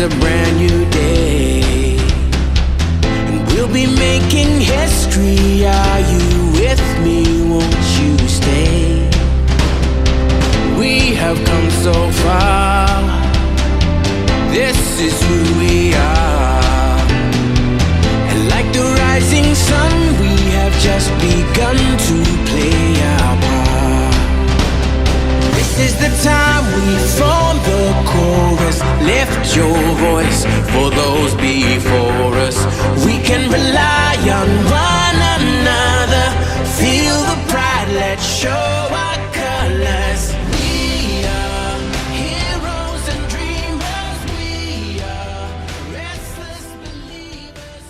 a brand new day, and we'll be making history. Are you with me? Won't you stay? We have come so far. This is who we are. And like the rising sun, we have just begun to play our part. This is the time we form the chorus. Lift your voice for those before us. We can rely on one another. Feel the pride, let's show our colors. We are heroes and dreamers. We are restless believers.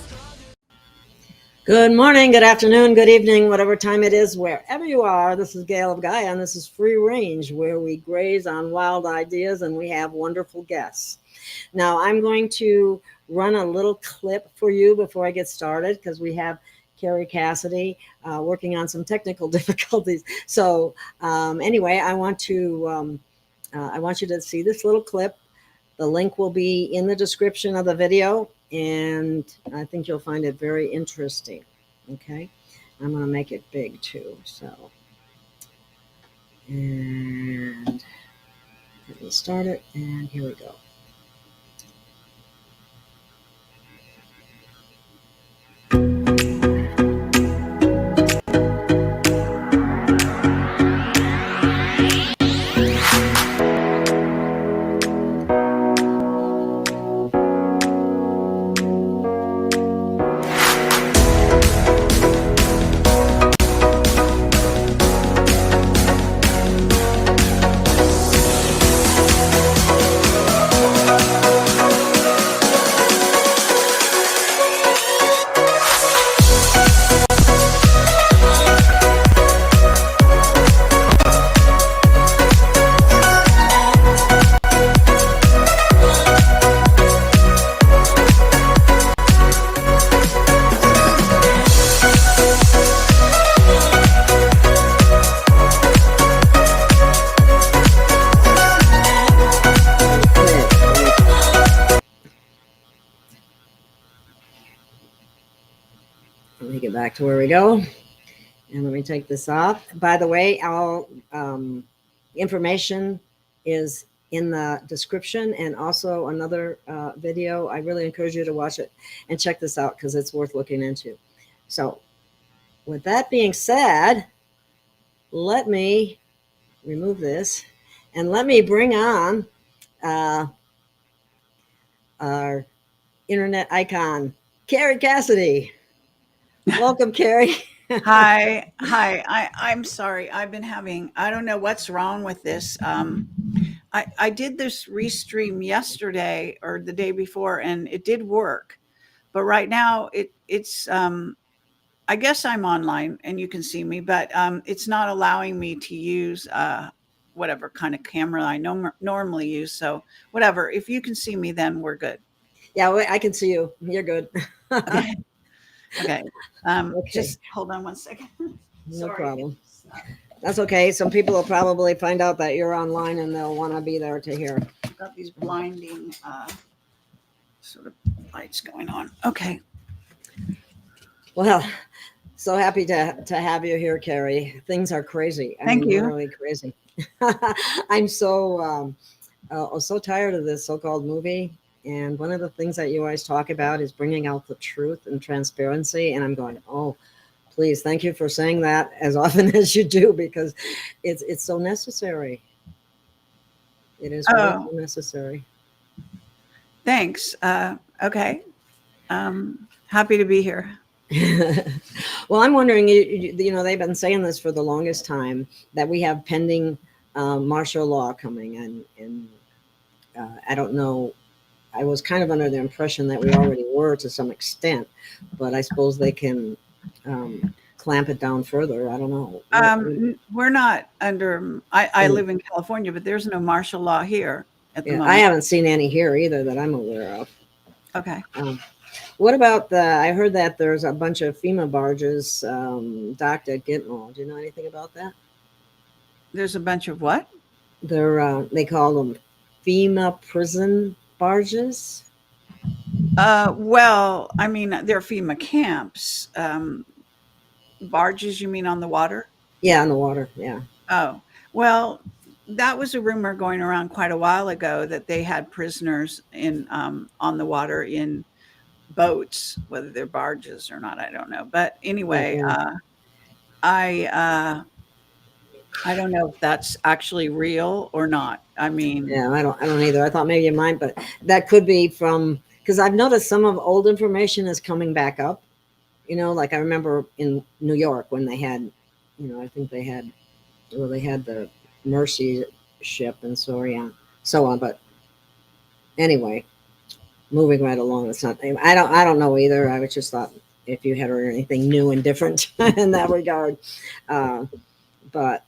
Good morning, good afternoon, good evening, whatever time it is, wherever you are. This is Gail of Gaia, and this is Free Range, where we graze on wild ideas and we have wonderful guests. Now, I'm going to run a little clip for you before I get started, because we have Kerry Cassidy working on some technical difficulties. So anyway, I want you to see this little clip. The link will be in the description of the video, and I think you'll find it very interesting. Okay, I'm going to make it big too. So, and let me start it, and here we go. Let me get back to where we go, and let me take this off. By the way, all information is in the description, and also another video. I really encourage you to watch it and check this out, because it's worth looking into. So with that being said, let me remove this and let me bring on our internet icon, Kerry Cassidy. Welcome, Kerry. Hi. I'm sorry. I've been having, I don't know what's wrong with this. I did this restream yesterday or the day before, and it did work. But right now it's I guess I'm online and you can see me, but it's not allowing me to use whatever kind of camera I normally use. So whatever, if you can see me, then we're good. Yeah, I can see you. You're good. Okay. Okay. Okay. Just hold on one second. No problem. That's okay. Some people will probably find out that you're online and they'll want to be there to hear. I've got these blinding sort of lights going on. Okay. Well, so happy to have you here, Kerry. Things are crazy. Thank you. Really crazy. I'm so tired of this so-called movie. And one of the things that you always talk about is bringing out the truth and transparency. And I'm going, oh, please, thank you for saying that as often as you do, because it's so necessary. It is so necessary. Thanks. Okay. Happy to be here. Well, I'm wondering, you know, they've been saying this for the longest time, that we have pending martial law coming. And I don't know. I was kind of under the impression that we already were to some extent, but I suppose they can clamp it down further. I don't know. We're not under, I live in California, but there's no martial law here at the moment. I haven't seen any here either that I'm aware of. Okay. What about I heard that there's a bunch of FEMA barges docked at Gitmo. Do you know anything about that? There's a bunch of what? They call them FEMA prison barges. Well, I mean, they're FEMA camps. Barges, you mean on the water? Yeah, in the water. Yeah. Oh, well, that was a rumor going around quite a while ago that they had prisoners in on the water in boats, whether they're barges or not, I don't know. But anyway, Mm-mm. I I don't know if that's actually real or not. I mean, Yeah, I don't either. I thought maybe you might, but that could be from because I've noticed some of old information is coming back up. Like I remember in New York when they had, I think they had, well, they had the Mercy ship and so on. But anyway, moving right along, it's not. I don't know either. I was just thought if you had heard anything new and different in that regard, uh, but.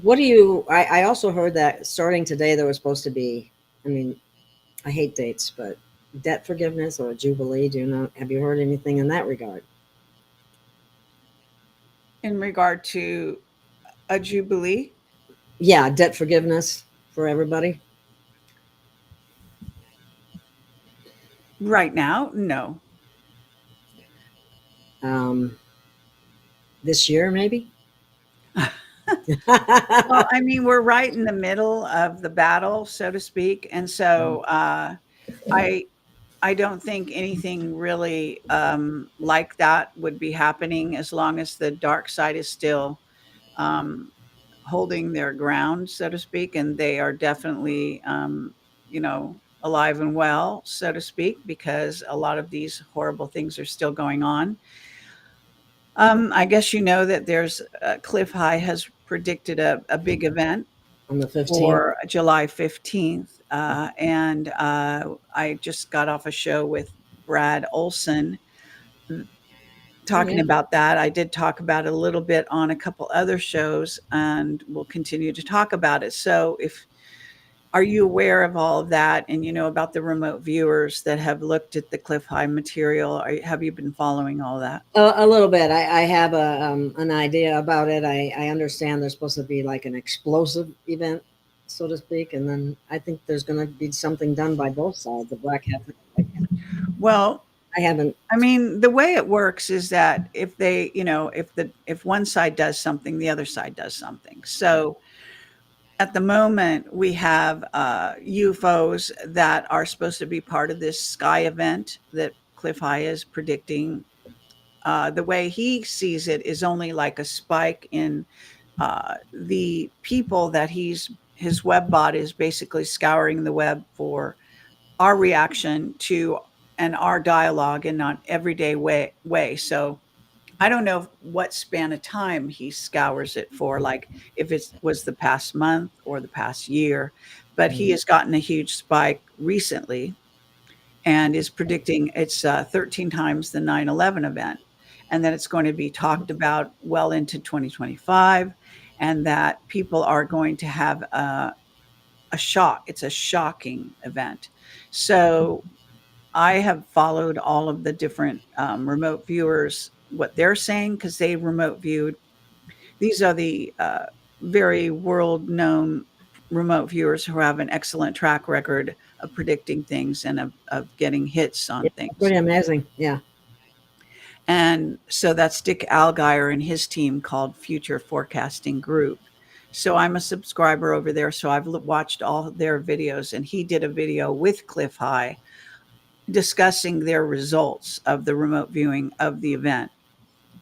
What do you? I also heard that starting today there was supposed to be. I mean, I hate dates, but debt forgiveness or a jubilee. Do you know? Have you heard anything in that regard? in regard to a jubilee, Yeah, debt forgiveness for everybody. right now, no. Um, this year, maybe. Well, I mean, we're right in the middle of the battle, so to speak, and so I I don't think anything really like that would be happening as long as the dark side is still um, holding their ground, so to speak, and they are definitely, alive and well, so to speak, because a lot of these horrible things are still going on. I guess you know that there's Cliff High has predicted a big event On the 15th. for July 15th. And I just got off a show with Brad Olson Oh talking yeah. about that. I did talk about it a little bit on a couple other shows and we'll continue to talk about it. So if are you aware of all of that and you know about the remote viewers that have looked at the Cliff High material? Have you been following all that? A little bit. I have an idea about it. I understand there's supposed to be like an explosive event, so to speak, and then I think there's going to be something done by both sides, the black hat. Well, I haven't. I mean, the way it works is that if they, if one side does something, the other side does something. So at the moment, we have UFOs that are supposed to be part of this sky event that Cliff High is predicting. The way he sees it is only like a spike in the people that his web bot is basically scouring the web for our reaction to and our dialogue in an everyday way. So I don't know what span of time he scours it for, like if it was the past month or the past year, but he has gotten a huge spike recently and is predicting it's 13 times the 9/11 event, and that it's going to be talked about well into 2025, and that people are going to have a shock. It's a shocking event. So I have followed all of the different remote viewers, what they're saying, because they remote viewed. These are the very world known remote viewers who have an excellent track record of predicting things and of getting hits on Yeah, things. pretty amazing. Yeah. And so that's Dick Algeier and his team called Future Forecasting Group. So I'm a subscriber over there. So I've watched all their videos, and he did a video with Cliff High discussing their results of the remote viewing of the event.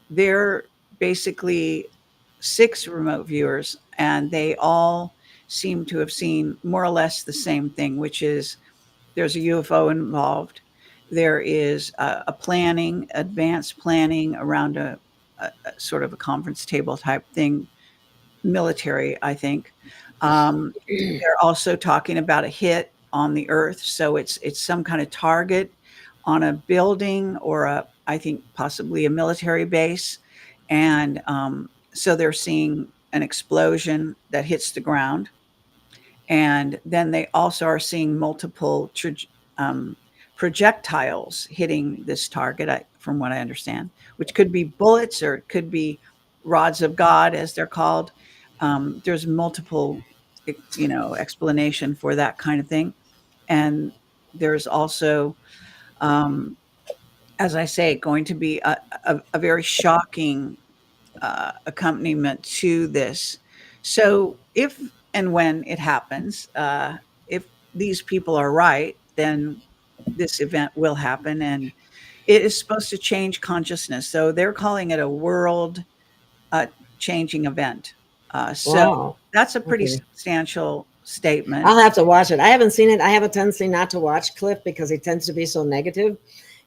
They're basically 6 remote viewers, and they all seem to have seen more or less the same thing, which is there's a UFO involved. There is a planning, advanced planning around a sort of a conference table type thing, military, I think. They're also talking about a hit on the Earth, so it's some kind of target on a building or I think possibly a military base, and so they're seeing an explosion that hits the ground, and then they also are seeing multiple projectiles hitting this target, from what I understand, which could be bullets or it could be rods of God, as they're called. There's multiple explanation for that kind of thing. And there's also, um, as I say, going to be a very shocking accompaniment to this. So if and when it happens, if these people are right, then this event will happen, and it is supposed to change consciousness. So they're calling it a world uh, changing event. So Wow. that's a pretty Okay. substantial statement. I'll have to watch it. I haven't seen it. I have a tendency not to watch Cliff because he tends to be so negative,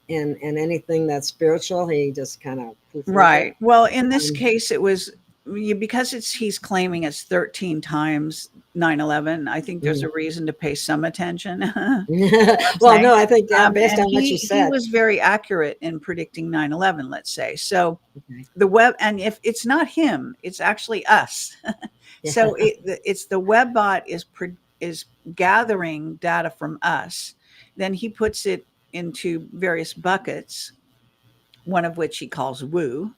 and anything that's spiritual, he just kind of poo-poos it. Right. Well, in this Um, case, it was because he's claiming it's 13 times 9/11. I think there's mm. a reason to pay some attention. You know what I'm Well, saying? no, I think based And on what you he said. was very accurate in predicting 9/11, let's say. So Okay. the web, and if it's not him, it's actually us. Yeah. So it's the web bot is gathering data from us. Then he puts it into various buckets, one of which he calls woo,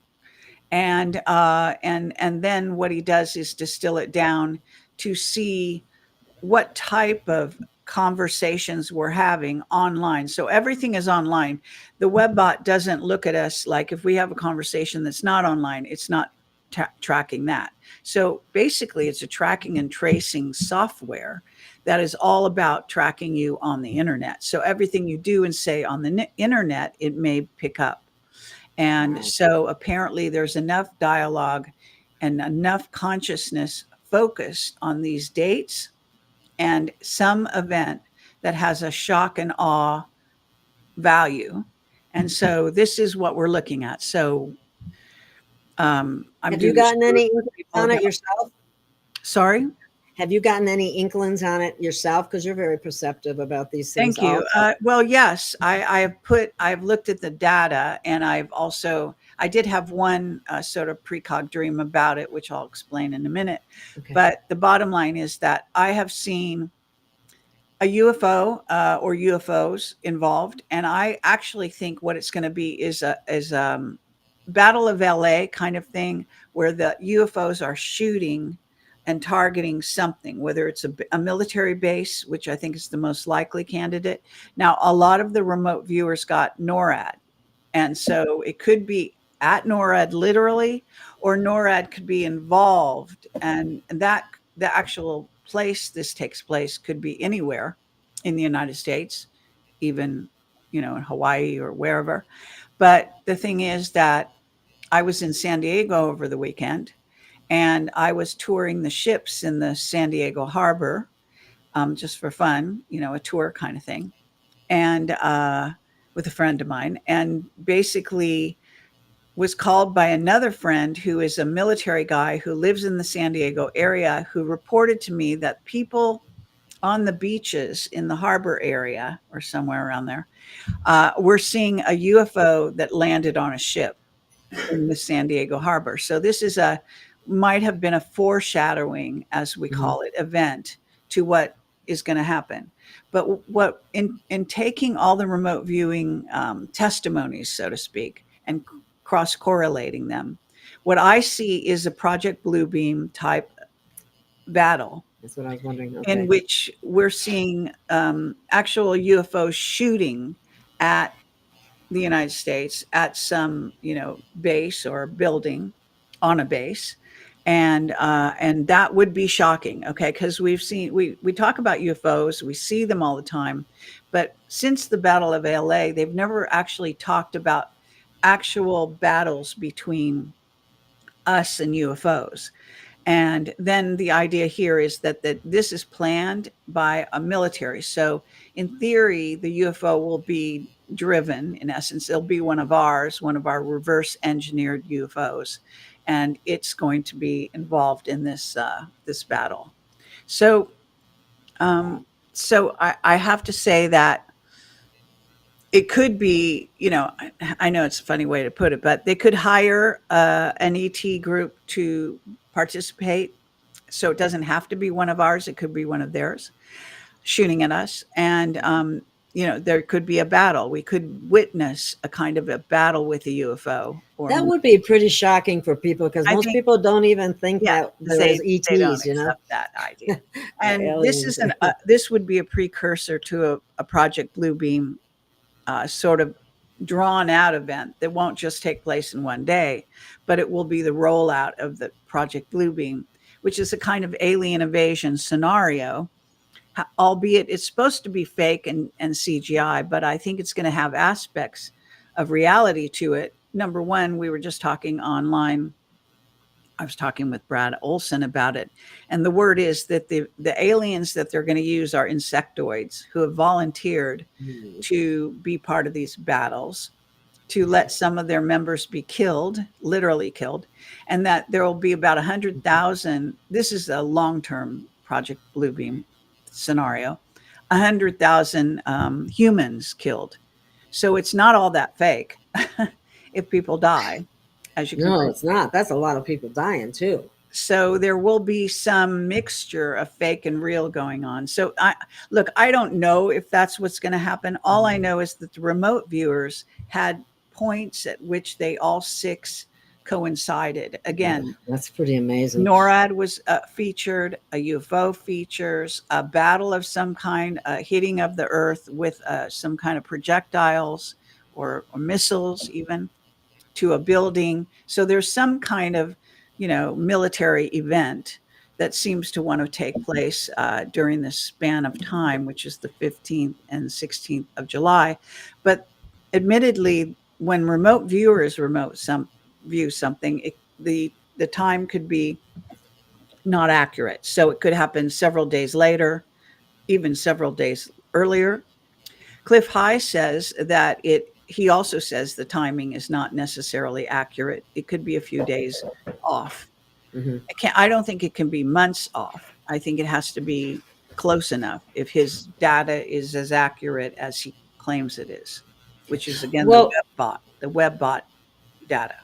and then what he does is distill it down to see what type of conversations we're having online. So everything is online. The web bot doesn't look at us like if we have a conversation that's not online, it's not tracking that. So basically, it's a tracking and tracing software that is all about tracking you on the internet. So everything you do and say on the internet, it may pick up. And Wow. so apparently there's enough dialogue and enough consciousness focused on these dates and some event that has a shock and awe value. And so this is what we're looking at. So I'm Have you doing this gotten group any with inklings people on it about. yourself? Sorry. Have you gotten any inklings on it yourself? Because you're very perceptive about these things Thank you. also. Well, yes, I've looked at the data, and I did have one sort of precog dream about it, which I'll explain in a minute. Okay. But the bottom line is that I have seen a UFO or UFOs involved, and I actually think what it's going to be is Battle of LA kind of thing, where the UFOs are shooting and targeting something, whether it's a military base, which I think is the most likely candidate. Now, a lot of the remote viewers got NORAD, and so it could be at NORAD literally, or NORAD could be involved, and that the actual place this takes place could be anywhere in the United States, even in Hawaii or wherever. But the thing is that I was in San Diego over the weekend, and I was touring the ships in the San Diego harbor, just for fun, a tour kind of thing, and with a friend of mine, and basically was called by another friend who is a military guy who lives in the San Diego area, who reported to me that people on the beaches in the harbor area or somewhere around there were seeing a UFO that landed on a ship in the San Diego harbor. So this might have been a foreshadowing, as we Mhm. call it, event to what is going to happen. But what in taking all the remote viewing testimonies, so to speak, and cross correlating them, what I see is a Project Bluebeam type battle That's what I was wondering. in Okay. which we're seeing actual UFOs shooting at the United States at some base or building on a base, and that would be shocking. Okay, because we talk about UFOs, we see them all the time, but since the Battle of LA, they've never actually talked about actual battles between us and UFOs. And then the idea here is that this is planned by a military. So in theory, the UFO will be driven, in essence, it'll be one of our reverse engineered UFOs, and it's going to be involved in this battle. So Wow. I have to say that it could be, I know it's a funny way to put it, but they could hire an ET group to participate. So it doesn't have to be one of ours, it could be one of theirs shooting at us. And, there could be a battle. We could witness a kind of a battle with a UFO, or That would be pretty shocking for people because I most think, people don't even think yeah, that because there is they don't ETs, accept that idea. or And aliens. this would be a precursor to a Project Bluebeam sort of drawn out event that won't just take place in one day, but it will be the rollout of the Project Bluebeam, which is a kind of alien invasion scenario, albeit it's supposed to be fake and CGI, but I think it's going to have aspects of reality to it. Number one, we were just talking online. I was talking with Brad Olson about it. And the word is that the aliens that they're going to use are insectoids who have volunteered to be part of these battles, to let some of their members be killed, literally killed, and that there will be about 100,000. This is a long-term Project Bluebeam scenario, 100,000 humans killed. So it's not all that fake if people die, as you can. No, it's not. That's a lot of people dying too. So there will be some mixture of fake and real going on. So I don't know if that's what's going to happen. All I know is that the remote viewers had points at which they all six coincided. Again, that's pretty amazing. NORAD was featured, a UFO features, a battle of some kind, a hitting of the earth with some kind of projectiles or missiles even to a building. So there's some kind of military event that seems to want to take place during this span of time, which is the 15th and 16th of July. But admittedly, when remote viewers view something, the time could be not accurate. So it could happen several days later, even several days earlier. Cliff High says that he also says the timing is not necessarily accurate. It could be a few days off. Mm-hmm. I don't think it can be months off. I think it has to be close enough if his data is as accurate as he claims it is, which is again the WebBot data.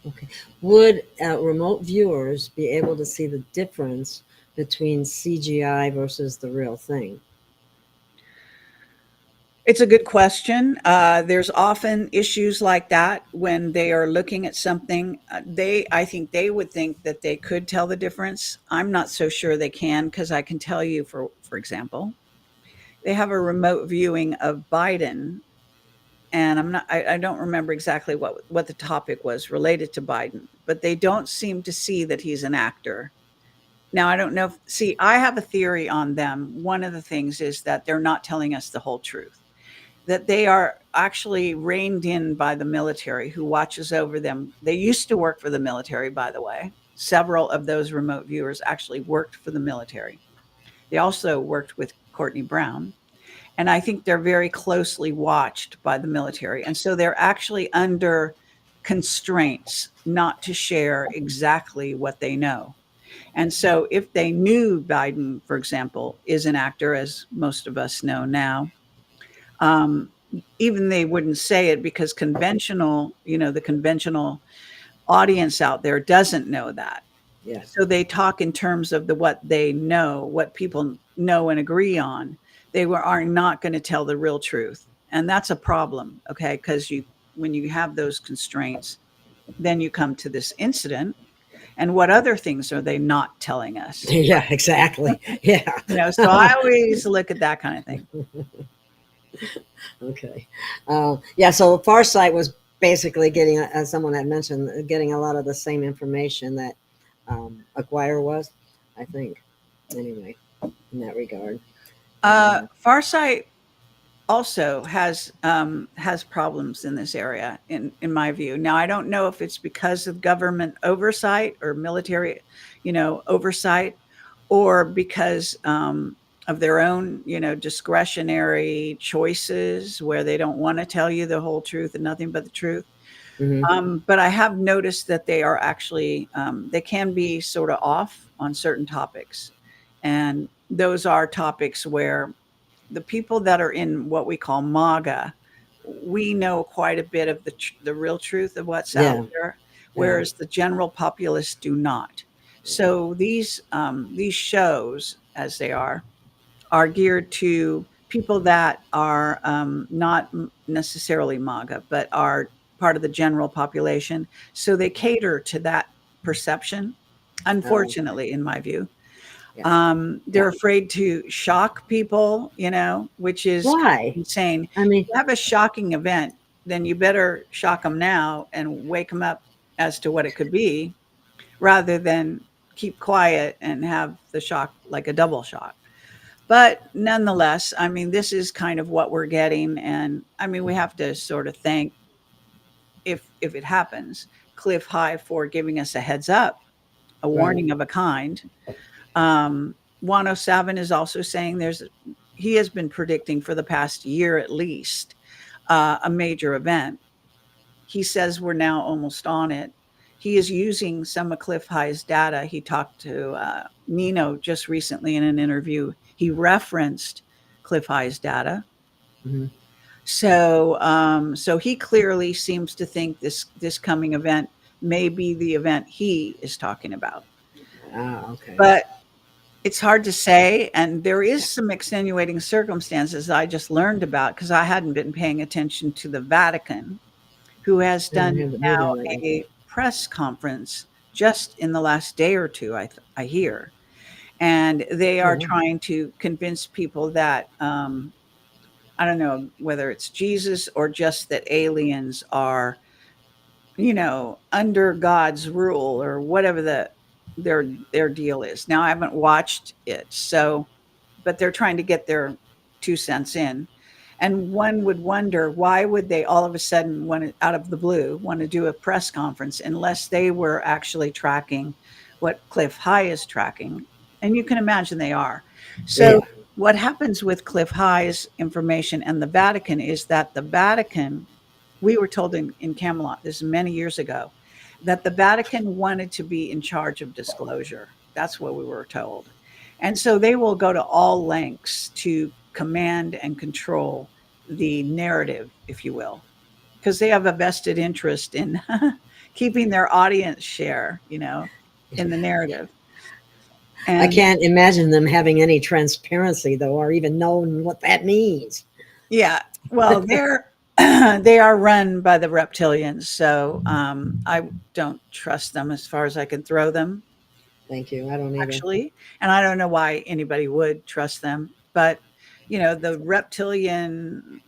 Okay. Would remote viewers be able to see the difference between CGI versus the real thing? It's a good question. There's often issues like that when they are looking at something. I think they would think that they could tell the difference. I'm not so sure they can, because I can tell you, for example, they have a remote viewing of Biden, and I don't remember exactly what the topic was related to Biden, but they don't seem to see that he's an actor. Now, I don't know. I have a theory on them. One of the things is that they're not telling us the whole truth, that they are actually reined in by the military who watches over them. They used to work for the military, by the way. Several of those remote viewers actually worked for the military. They also worked with Courtney Brown. And I think they're very closely watched by the military. And so they're actually under constraints not to share exactly what they know. And so if they knew Biden, for example, is an actor, as most of us know now, even they wouldn't say it, because the conventional audience out there doesn't know that. Yeah. So they talk in terms of what they know, what people know and agree on. They are not going to tell the real truth. And that's a problem, okay? Because when you have those constraints, then you come to this incident. And what other things are they not telling us? Yeah, exactly. Yeah. So I always look at that kind of thing. Okay. So Farsight was basically getting, as someone had mentioned, getting a lot of the same information that Acquire was, I think. Anyway, in that regard. Farsight also has problems in this area, in my view. Now, I don't know if it's because of government oversight or military, oversight, or because of their own, discretionary choices where they don't want to tell you the whole truth and nothing but the truth. Mm-hmm. But I have noticed that they are actually, they can be sort of off on certain topics. And those are topics where the people that are in what we call MAGA, we know quite a bit of the real truth of what's out there, whereas the general populace do not. So these shows, as they are geared to people that are not necessarily MAGA, but are part of the general population. So they cater to that perception, Oh, unfortunately, in my view. yeah. They're Yeah. afraid to shock people, which is kind of Why? insane. I mean, If you have a shocking event, then you better shock them now and wake them up as to what it could be, rather than keep quiet and have the shock like a double shock. But nonetheless, I mean, this is kind of what we're getting. And I mean, we have to sort of thank, if it happens, Cliff High for giving us a heads up, a right. warning of a kind. 107 is also saying he has been predicting for the past year at least a major event. He says we're now almost on it. He is using some of Cliff High's data. He talked to Nino just recently in an interview. He referenced Cliff High's data. Mhm. So he clearly seems to think this coming event may be the event he is talking about. Ah, okay. But it's hard to say, and there is some extenuating circumstances I just learned about because I hadn't been paying attention to the Vatican, who has I don't done have it now either lately. a press conference just in the last day or two, I hear. And they Oh, are wow. trying to convince people that, I don't know whether it's Jesus or just that aliens are, under God's rule or whatever their deal is. Now I haven't watched it, so but they're trying to get their 2 cents in. And one would wonder, why would they all of a sudden out of the blue want to do a press conference unless they were actually tracking what Cliff High is tracking? And you can imagine they are. So Yeah. what happens with Cliff High's information and the Vatican is that the Vatican, we were told in Camelot, this is many years ago, that the Vatican wanted to be in charge of disclosure. That's what we were told. And so they will go to all lengths to command and control the narrative, if you will, because they have a vested interest in keeping their audience share, in the narrative. I And can't imagine them having any transparency, though, or even knowing what that means. yeah, well, they are run by the reptilians, so I don't trust them as far as I can throw them, Thank you. I don't either. actually. And I don't know why anybody would trust them, but the reptilian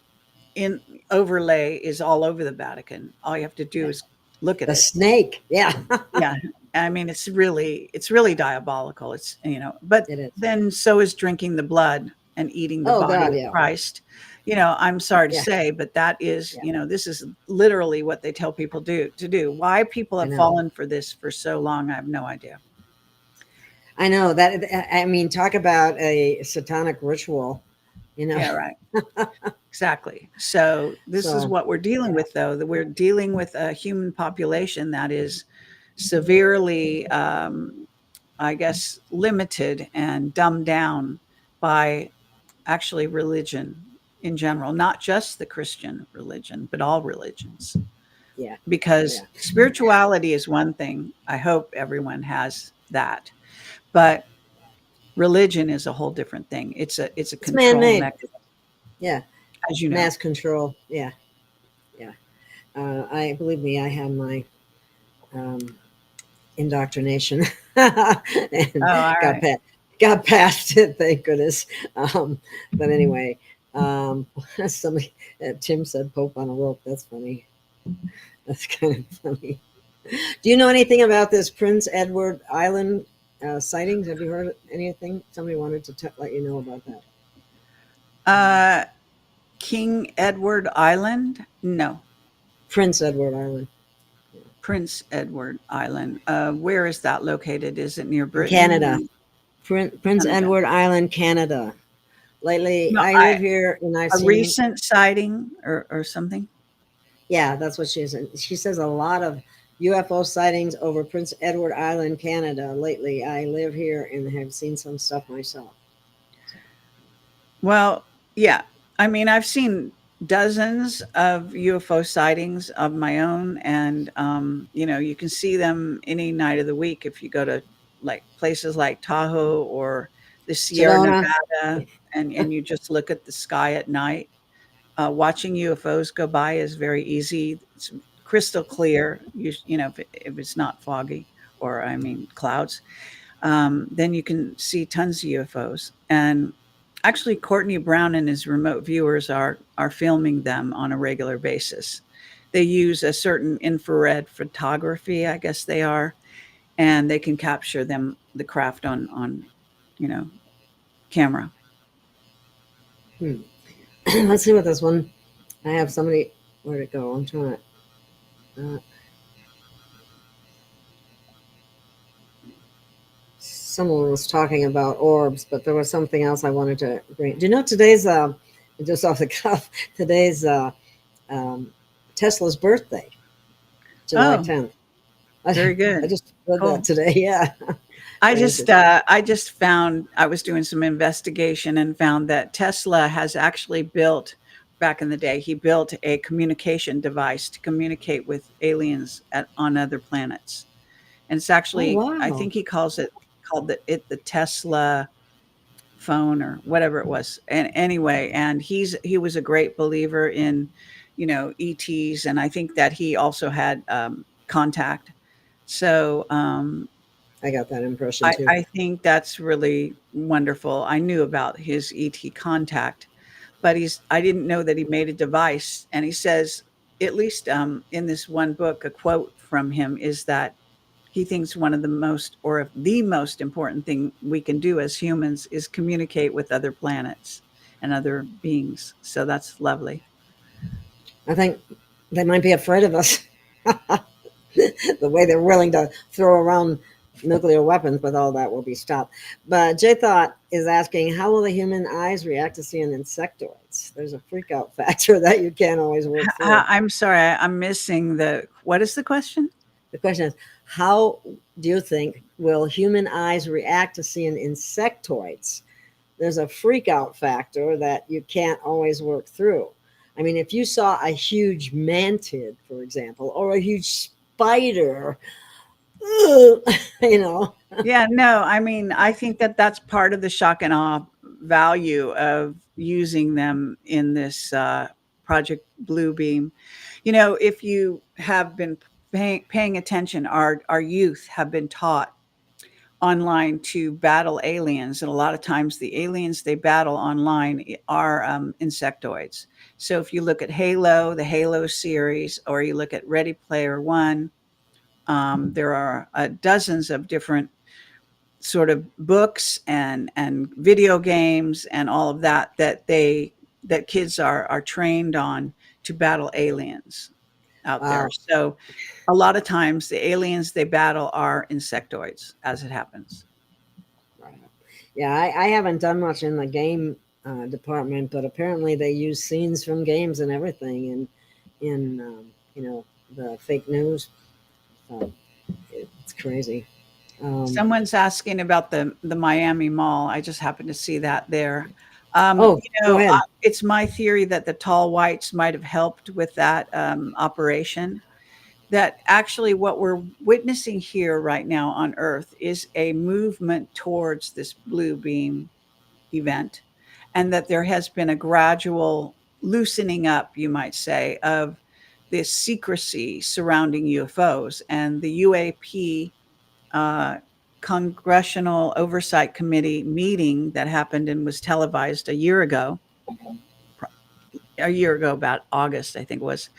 in overlay is all over the Vatican. All you have to do Yeah. is look at The it. snake. Yeah. Yeah. I mean, it's really diabolical. But It is. then so is drinking the blood and eating the Oh, body God. of Yeah. Christ. I'm sorry to Yeah. say, but that is, Yeah. this is literally what they tell people to do. Why people I have know. fallen for this for so long, I have no idea. I know that. I mean, talk about a satanic ritual, you know. Yeah, right. Exactly. So this is So, what we're dealing yeah. with, though, that we're dealing with a human population that is severely, I guess, limited and dumbed down by actually religion in general, not just the Christian religion, but all religions. Yeah. Because Yeah. spirituality is one thing. I hope everyone has that. But religion is a whole different thing. It's a It's man control made. mechanism, Yeah. as you know. Mass control. Yeah. Yeah. I believe me, I have my um, indoctrination Oh, and all right. got past it, thank goodness. But anyway, somebody, Tim said Pope on a rope. That's funny. That's kind of funny. Do you know anything about this Prince Edward Island sightings? Have you heard anything? Somebody wanted to let you know about that. Uh, King Edward Island? No, Prince Edward Island Prince Edward Island. Where is that located? Is it near in Canada. Britain? Prince Canada. Edward Island, Canada. Lately, No, I live here and I've a seen. recent sighting or something. Yeah, that's what she said. She says a lot of UFO sightings over Prince Edward Island, Canada. Lately, I live here and have seen some stuff myself. Well, yeah. I mean, I've seen dozens of UFO sightings of my own, and you can see them any night of the week if you go to like places like Tahoe or the Sierra Sedona. Nevada, and you just look at the sky at night. Watching UFOs go by is very easy. It's crystal clear. You know, if it's not foggy, or I mean clouds, then you can see tons of UFOs. And actually, Courtney Brown and his remote viewers are filming them on a regular basis. They use a certain infrared photography, I guess they are, and they can capture the craft on you know camera. Hmm. Let's see what this one. I have somebody. Where'd it go? I'm trying to. Someone was talking about orbs, but there was something else I wanted to bring. Do you know today's just off the cuff? Today's um, Tesla's birthday, July Oh, 10th. very I good. just read that Cool. today. Yeah, crazy. I just found I was doing some investigation and found that Tesla has actually built back in the day. He built a communication device to communicate with aliens on other planets, and it's Oh actually I wow, think he called it the Tesla phone or whatever it was. And anyway, and he was a great believer in ETs, and I think that he also had contact. So I got that impression too. I think that's really wonderful. I knew about his ET contact, but I didn't know that he made a device. And he says, at least in this one book, a quote from him is that he thinks one of the most, or if the most important thing we can do as humans is communicate with other planets and other beings. So that's lovely. I think they might be afraid of us. The way they're willing to throw around nuclear weapons, but all that will be stopped. But J Thought is asking, how will the human eyes react to seeing insectoids? There's a freak out factor that you can't always work through. I'm sorry, I'm missing what is the question? The question is, how do you think will human eyes react to seeing insectoids? There's a freak out factor that you can't always work through. I mean, if you saw a huge mantid, for example, or a huge spider, ugh, you know, Yeah, no, I mean, I think that that's part of the shock and awe value of using them in this Project Bluebeam. If you have been paying attention, our youth have been taught online to battle aliens, and a lot of times the aliens they battle online are insectoids. So if you look at Halo, the Halo series, or you look at Ready Player One, there are dozens of different sort of books and video games and all of that kids are trained on to battle aliens out there. wow. So a lot of times the aliens they battle are insectoids as it happens. Yeah, I haven't done much in the game department, but apparently they use scenes from games and everything in the fake news. So it's crazy. Um, Someone's asking about the Miami Mall. I just happened to see that there. oh, go ahead. It's my theory that the tall whites might have helped with that operation. That actually, what we're witnessing here right now on Earth is a movement towards this blue beam event, and that there has been a gradual loosening up, you might say, of this secrecy surrounding UFOs and the UAP uh, Congressional Oversight Committee meeting that happened and was televised about August, I think it was,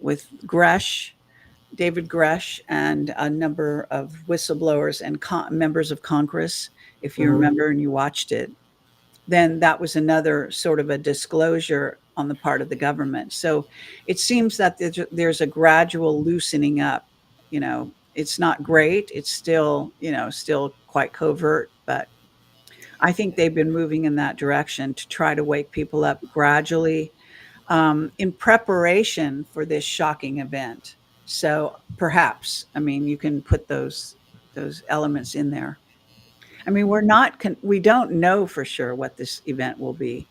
with Gresh, David Gresh, and a number of whistleblowers and members of Congress. If you Uh-huh. remember and you watched it, then that was another sort of a disclosure on the part of the government. So it seems that there's a gradual loosening up. It's not great. It's still, still quite covert, but I think they've been moving in that direction to try to wake people up gradually in preparation for this shocking event. So perhaps, I mean, you can put those elements in there. I mean, we don't know for sure what this event will be.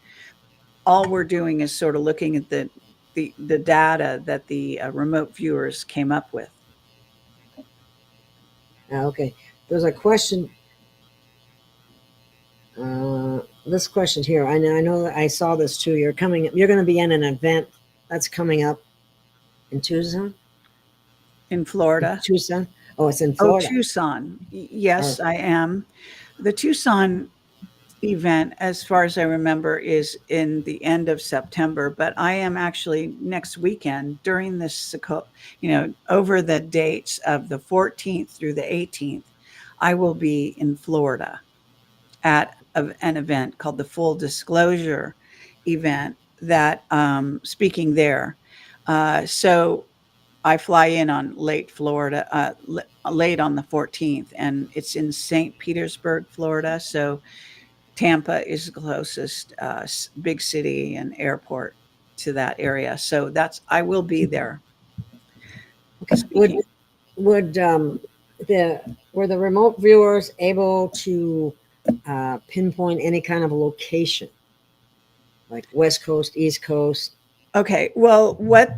All we're doing is sort of looking at the data that the remote viewers came up with. Okay. There's a question. This question here, I know that I saw this too. You're going to be in an event that's coming up in Tucson. In Florida. Tucson. Oh, it's in Oh, Florida. Tucson. Or, Yes, I am. The Tucson event, as far as I remember, is in the end of September, but I am actually next weekend during this, over the dates of the 14th through the 18th, I will be in Florida at an event called the Full Disclosure event that speaking there. So I fly in on late Florida, late on the 14th, and it's in St. Petersburg, Florida. So Tampa is the closest big city and airport to that area. So I will be there okay. speaking. Would the were the remote viewers able to pinpoint any kind of location, like West Coast, East Coast? Okay. Well, what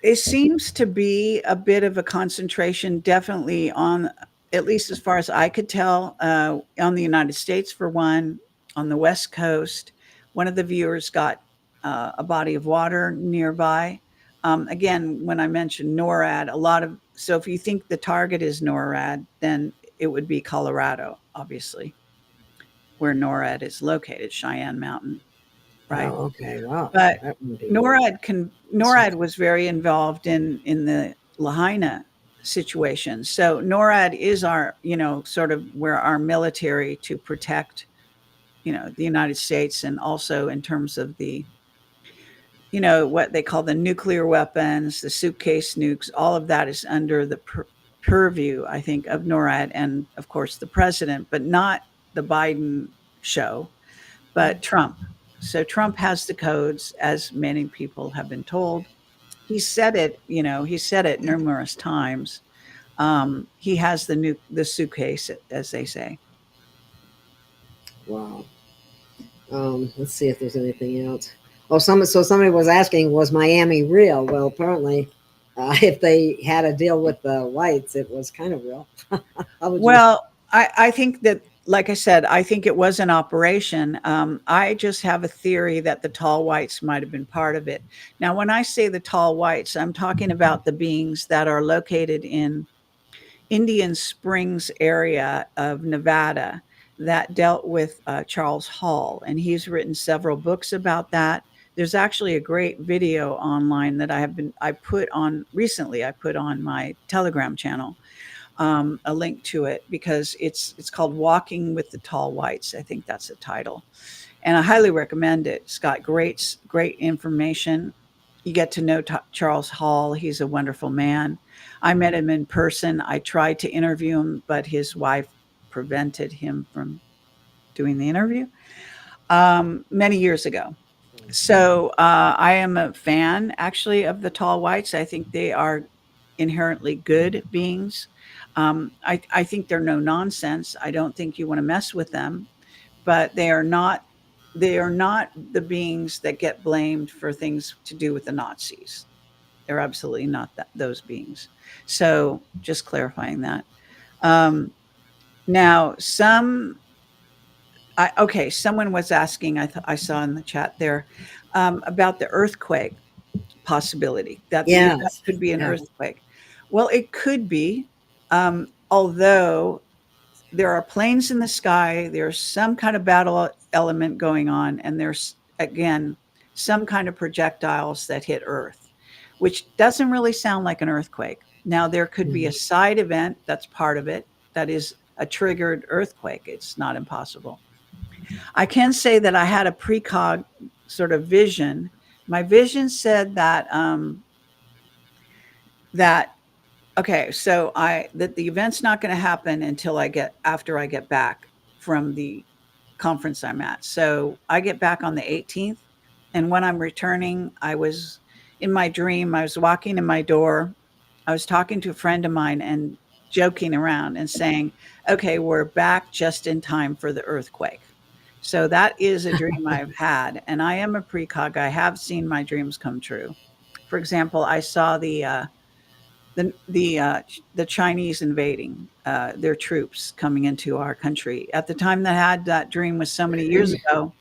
it seems to be a bit of a concentration, definitely on, at least as far as I could tell, on the United States for one, on the West Coast. One of the viewers got a body of water nearby. Again, when I mentioned NORAD, so if you think the target is NORAD, then it would be Colorado, obviously, where NORAD is located, Cheyenne Mountain, right? Oh, okay. Wow, But that would be NORAD was very involved in the Lahaina situation. So NORAD is our, sort of where our military to protect, the United States, and also in terms of the, what they call the nuclear weapons, the suitcase nukes, all of that is under the purview, I think, of NORAD and of course the president, but not the Biden show, but Trump. So Trump has the codes, as many people have been told. He said it numerous times. He has the suitcase, as they say. wow. Let's see if there's anything else. Oh, somebody was asking, was Miami real? Well, apparently, if they had a deal with the whites, it was kind of real. How would you? Well, I think that, like I said, I think it was an operation. I just have a theory that the tall whites might have been part of it. Now, when I say the tall whites, I'm talking about the beings that are located in Indian Springs area of Nevada that dealt with Charles Hall, and he's written several books about that. There's actually a great video online that I put on recently. I put on my Telegram channel a link to it because it's called "Walking with the Tall Whites." I think that's the title, and I highly recommend it. It's got great information. You get to know Charles Hall. He's a wonderful man. I met him in person. I tried to interview him, but his wife prevented him from doing the interview many years ago. So I am a fan, actually, of the tall whites. I think they are inherently good beings. I think they're no nonsense. I don't think you want to mess with them, but they are not. They are not the beings that get blamed for things to do with the Nazis. They're absolutely not those beings. So just clarifying that. Um, Now, okay, someone was asking, I saw in the chat there, about the earthquake possibility, that the event Yes. could be an Yeah. earthquake. Well, it could be, although there are planes in the sky, there's some kind of battle element going on, and there's, again, some kind of projectiles that hit Earth, which doesn't really sound like an earthquake. Now, there could be a Mhm. side event that's part of it that is a triggered earthquake. It's not impossible. I can say that I had a precog sort of vision. My vision said that okay, so I that the event's not going to happen until after I get back from the conference I'm at. So I get back on the 18th, and when I'm returning, I was in my dream. I was walking in my door. I was talking to a friend of mine and joking around and saying, "Okay, we're back just in time for the earthquake." So that is a dream I've had, and I am a precog. I have seen my dreams come true. For example, I saw the Chinese invading, their troops coming into our country. At the time that I had that dream was so many years ago,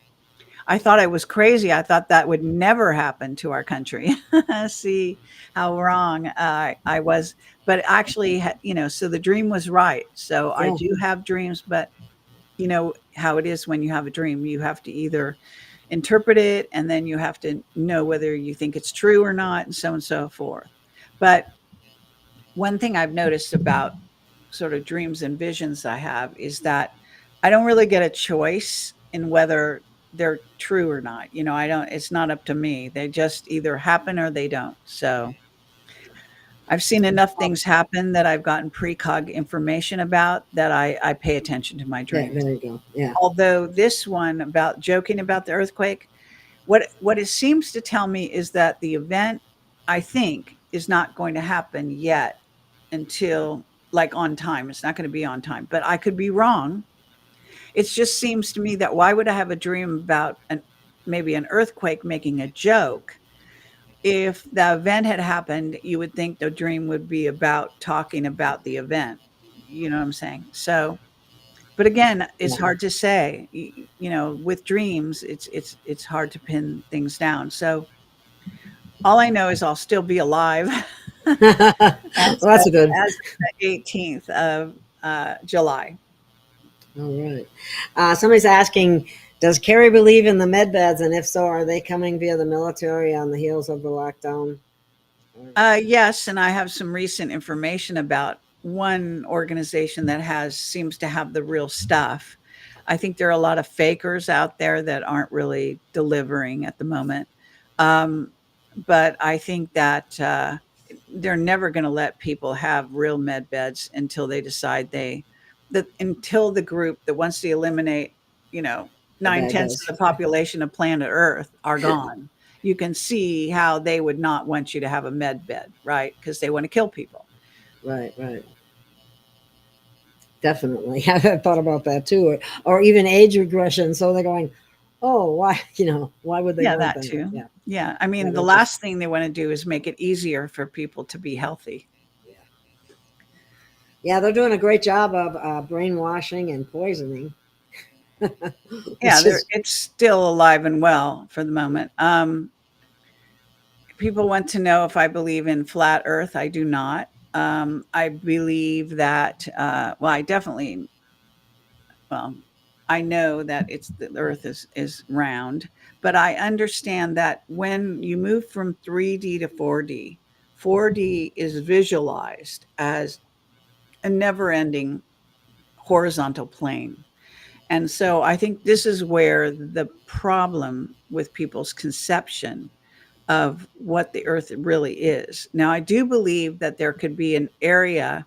I thought I was crazy. I thought that would never happen to our country. See how wrong I was. But actually, so the dream was right. So I Yeah. do have dreams, but you know how it is when you have a dream. You have to either interpret it and then you have to know whether you think it's true or not, and so forth. But one thing I've noticed about sort of dreams and visions I have is that I don't really get a choice in whether they're true or not. I don't, it's not up to me. They just either happen or they don't. So I've seen enough things happen that I've gotten precog information about that I pay attention to my Yeah, dreams. there you go. Yeah. Although this one about joking about the earthquake, what it seems to tell me is that the event, I think, is not going to happen yet until like on time. It's not going to be on time, but I could be wrong. It just seems to me that why would I have a dream about maybe an earthquake making a joke? If the event had happened, you would think the dream would be about talking about the event. You know what I'm saying? So, but again, it's Yeah. hard to say. With dreams, it's hard to pin things down. So all I know is I'll still be alive Well, as that's a good. as the 18th of July. All right. Somebody's asking, does Kerry believe in the med beds? And if so, are they coming via the military on the heels of the lockdown? Yes, and I have some recent information about one organization that has seems to have the real stuff. I think there are a lot of fakers out there that aren't really delivering at the moment. Um, but I think that they're never going to let people have real med beds until they decide until the group that wants to eliminate, you know, The nine bad tenths guys. of the population of planet Earth are gone. You can see how they would not want you to have a med bed, right? Because they want to kill people. Right, right. Definitely. I've thought about that too. Or even age regression. So they're going, oh, why, why would they Yeah, want that that? too. Yeah. Yeah. I mean, That the interest. last thing they want to do is make it easier for people to be healthy. Yeah. Yeah, they're doing a great job of brainwashing and poisoning. Yeah, It's just, it's still alive and well for the moment. People want to know if I believe in flat Earth. I do not. I believe that. Well, I definitely. Well, I know that the Earth is round, but I understand that when you move from 3D to 4D, 4D is visualized as a never-ending horizontal plane. And so I think this is where the problem with people's conception of what the earth really is. Now, I do believe that there could be an area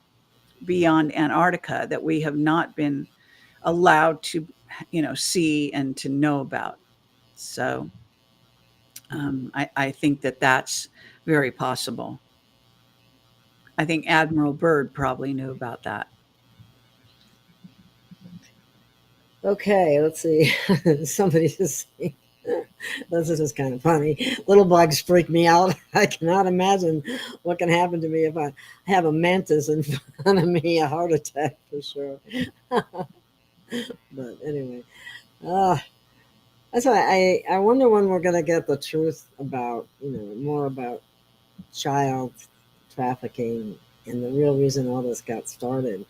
beyond Antarctica that we have not been allowed to, see and to know about. So I think that that's very possible. I think Admiral Byrd probably knew about that. okay, let's see. Somebody just saying, this is just kind of funny. Little bugs freak me out. I cannot imagine what can happen to me if I have a mantis in front of me, a heart attack for sure. But anyway, uh, that's why I wonder when we're going to get the truth about, more about child trafficking and the real reason all this got started.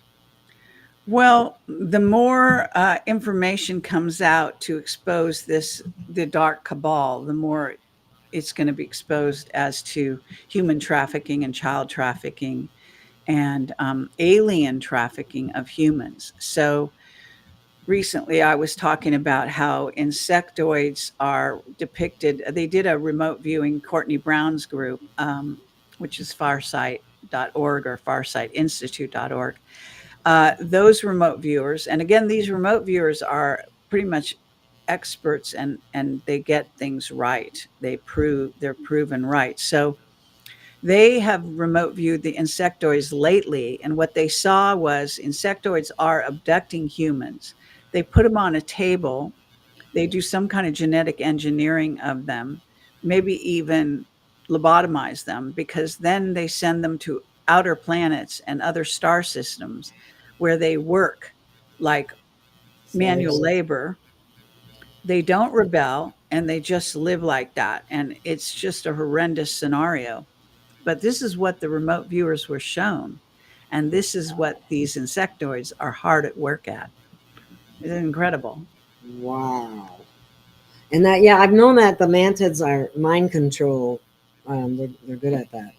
Well, the more information comes out to expose the dark cabal, the more it's going to be exposed as to human trafficking and child trafficking and alien trafficking of humans. So recently I was talking about how insectoids are depicted. They did a remote viewing, Courtney Brown's group, which is farsight.org or farsightinstitute.org. Those remote viewers, and again, these remote viewers are pretty much experts and they get things right. They're proven right. So they have remote viewed the insectoids lately, and what they saw was insectoids are abducting humans. They put them on a table, they do some kind of genetic engineering of them, maybe even lobotomize them, because then they send them to outer planets and other star systems where they work like manual labor. They don't rebel and they just live like that. And it's just a horrendous scenario. But this is what the remote viewers were shown. And this is what these insectoids are hard at work at. It's incredible. Wow. And that, yeah, I've known that the mantids are mind control. They're good at that.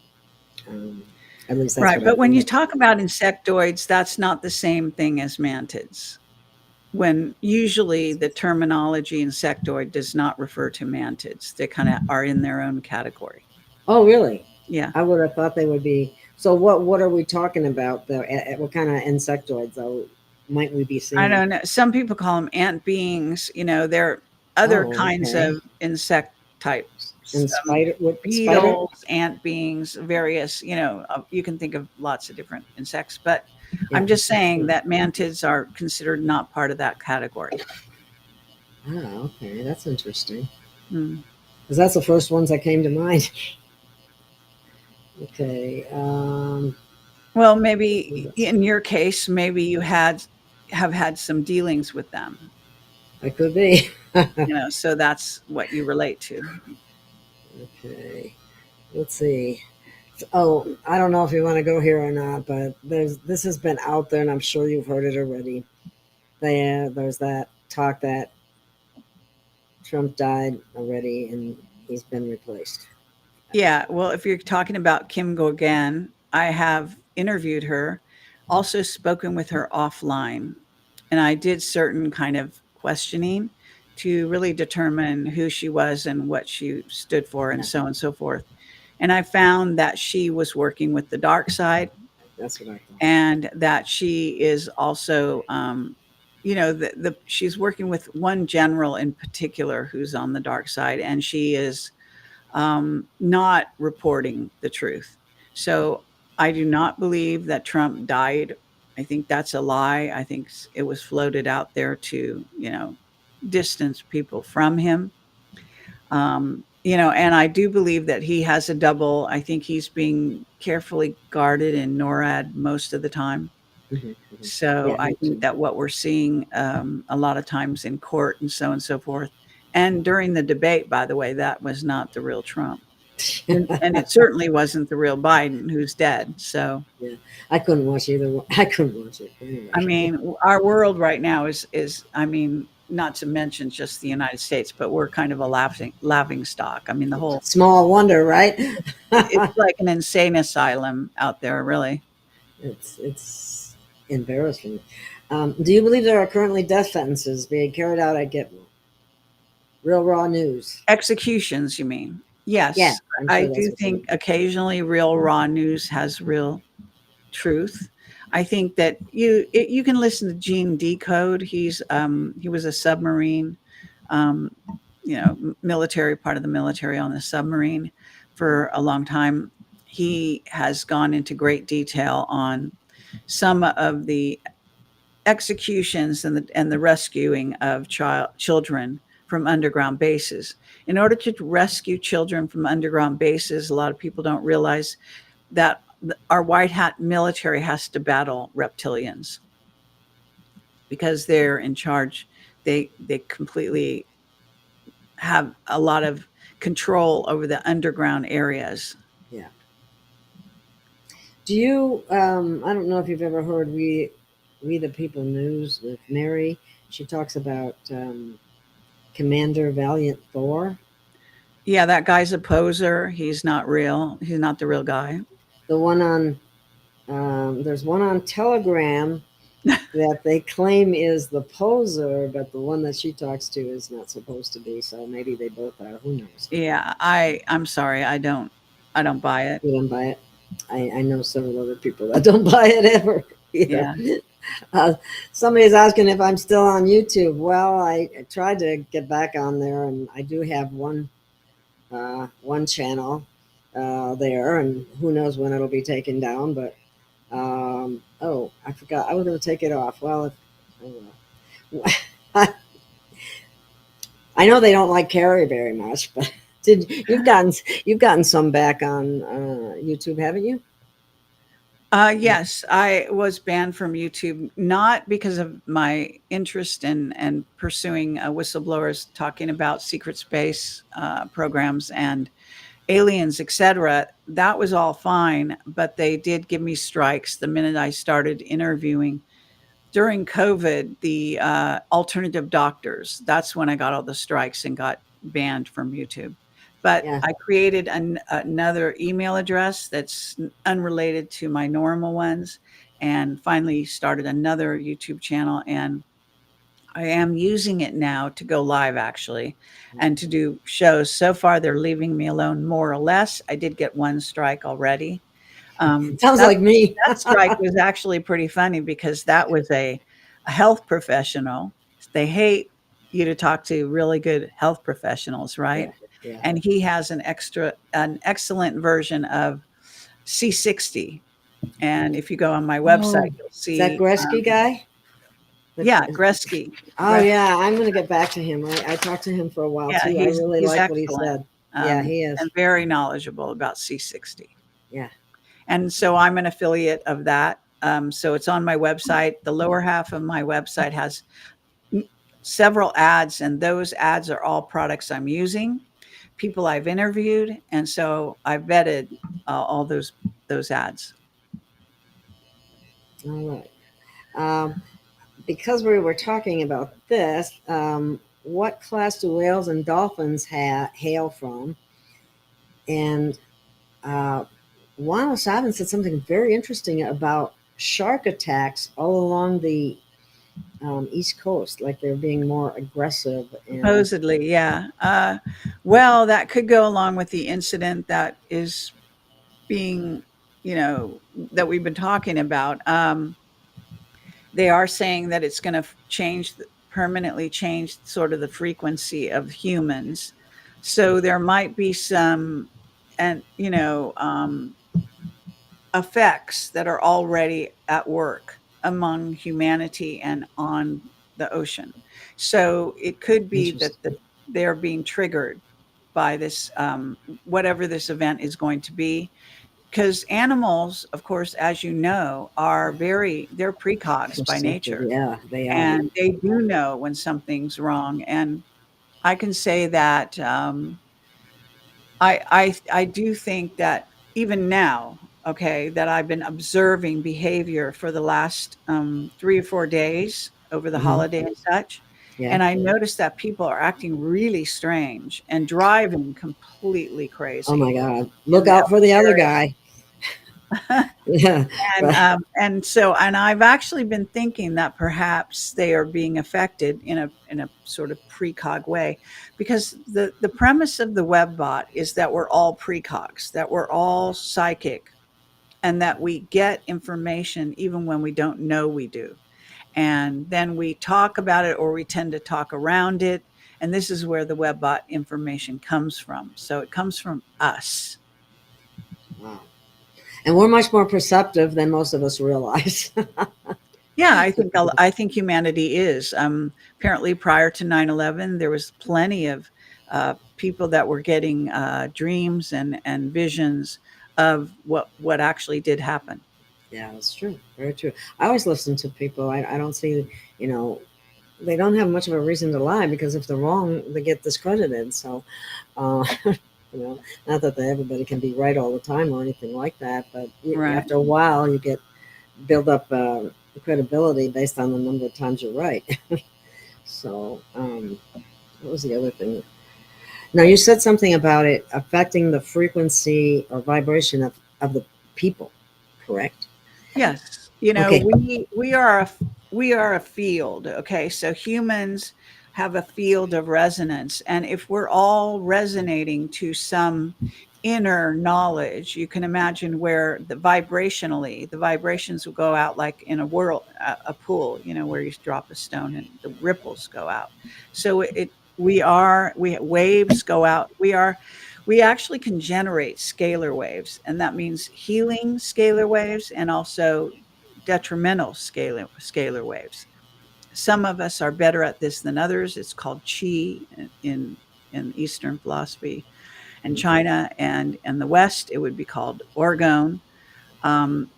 At least that's Right. what But I've when you heard. talk about insectoids, that's not the same thing as mantids. When usually the terminology insectoid does not refer to mantids, they kind of are in their own category. Oh, really? Yeah. I would have thought they would be. So what are we talking about though? What kind of insectoids though might we be seeing? I don't know. Some people call them ant beings. There are other Oh, kinds okay. of insect types. And spider, what spider? Beetles, ant beings, various, you can think of lots of different insects, but Yeah. I'm just saying that mantids are considered not part of that category. Ah, okay, that's interesting. Hmm. Because that's the first ones that came to mind. Okay. Well, maybe in your case, maybe you have had some dealings with them, I could be. so that's what you relate to. Okay. Let's see. Oh, I don't know if you want to go here or not, but this has been out there, and I'm sure you've heard it already. There's that talk that Trump died already, and he's been replaced. Yeah, well, if you're talking about Kim Gorgan, I have interviewed her, also spoken with her offline, and I did certain kind of questioning to really determine who she was and what she stood for and so on and so forth. And I found that she was working with the dark side That's what I thought. and that she is also she's working with one general in particular who's on the dark side, and she is not reporting the truth. So I do not believe that Trump died. I think that's a lie. I think it was floated out there to, distance people from him. And I do believe that he has a double. I think he's being carefully guarded in NORAD most of the time. Mhm, mhm. So Yeah, I me think too. that what we're seeing a lot of times in court and so on and so forth, and during the debate, by the way, that was not the real Trump. And it certainly wasn't the real Biden, who's dead. So, Yeah, I couldn't watch either one. I couldn't watch it anyway. I mean, our world right now is I mean, not to mention just the United States, but we're kind of a laughing stock. I mean, the whole Small wonder, right? it's like an insane asylum out there, really. It's embarrassing. Do you believe there are currently death sentences being carried out at Gitmo? Real raw news. Executions, you mean? Yeah, Yes, I'm I sure that's do what you think mean. occasionally real raw news has real truth. I think that you can listen to Gene Decode. He was a submarine, um, military part of the military on the submarine for a long time. He has gone into great detail on some of the executions and the rescuing of children from underground bases. In order to rescue children from underground bases, a lot of people don't realize that our white hat military has to battle reptilians because they're in charge. They completely have a lot of control over the underground areas. Yeah. Do you? I don't know if you've ever heard We the People news with Mary. She talks about Commander Valiant Thor, Yeah, that guy's a poser. He's not real. He's not the real guy. the one on. There's one on Telegram that they claim is the poser, but the one that she talks to is not supposed to be. So maybe they both are. Who knows? Yeah, I'm sorry. I don't buy it. You don't buy it. I know several other people that don't buy it ever either. Yeah. Uh, Somebody's asking if I'm still on YouTube. Well, I tried to get back on there, and I do have one channel there, and who knows when it'll be taken down. But oh, I forgot. I was going to take it off. Well, oh well. I know they don't like Kerry very much, but you've gotten some back on YouTube, haven't you? Yes, I was banned from YouTube, not because of my interest in and pursuing whistleblowers talking about secret space programs and aliens, etc. That was all fine, but they did give me strikes the minute I started interviewing during COVID, the alternative doctors. That's when I got all the strikes and got banned from YouTube. But Yeah. I created another email address that's unrelated to my normal ones, and finally started another YouTube channel. And I am using it now to go live, actually, and to do shows. So far, they're leaving me alone more or less. I did get one strike already. Sounds That like me. that strike was actually pretty funny because that was a health professional. They hate you to talk to really good health professionals, Yeah. right? Yeah. And he has an excellent version of C60. And if you go on my website, Oh, you'll is that see, Gretzky guy? yeah, Gresky. Oh yeah, I'm gonna get back to him. I talked to him for a while Yeah, too. I really he's like what he excellent, said. Yeah, he is. and very knowledgeable about C60. Yeah. And so I'm an affiliate of that. So it's on my website. The lower half of my website has several ads, and those ads are all products I'm using, people I've interviewed, and so I vetted all those ads. All right. Um, because we were talking about this, what class do whales and dolphins hail from? And uh, Juan Sabin said something very interesting about shark attacks all along the East Coast, like they're being more aggressive. And Supposedly, yeah. Well, that could go along with the incident that is being, that we've been talking about. They are saying that it's going to permanently change sort of the frequency of humans. So there might be some, and effects that are already at work among humanity and on the ocean. So it could be that interesting. they're being triggered by this, whatever this event is going to be, because animals, of course, as you know, they're precogs by Perceptive, nature, yeah, they are. and they do know when something's wrong. And I can say that, I do think that even now, okay, that I've been observing behavior for the last 3 or 4 days over the Hmm. holiday and such, Yeah. and I noticed that people are acting really strange and driving completely Oh my crazy God! in Look the out for the other area. guy. Yeah, And right. I've actually been thinking that perhaps they are being affected in a sort of precog way, because the premise of the webbot is that we're all precogs, that we're all psychic, and that we get information even when we don't know we do, and then we talk about it, or we tend to talk around it, and this is where the webbot information comes from. So it comes from us. Wow. And we're much more perceptive than most of us realize. Yeah, I think humanity is. Apparently, prior to 9/11, there was plenty of people that were getting dreams and visions of what actually did happen. Yeah, that's true. Very true. I always listen to people. I don't see, you know, they don't have much of a reason to lie because if they're wrong, they get discredited. So, not that everybody can be right all the time or anything like that, but Right. after a while, you build up credibility based on the number of times you're right. So, what was the other thing? Now, you said something about it affecting the frequency or vibration of the people, correct? Yes. Okay. We are a field. Okay, so humans have a field of resonance, and if we're all resonating to some inner knowledge, you can imagine where the vibrations will go out like in a pool, where you drop a stone and the ripples go out. So waves go out. We actually can generate scalar waves, and that means healing scalar waves and also detrimental scalar waves. Some of us are better at this than others. It's called chi in Eastern philosophy and China, and in the West, it would be called orgone.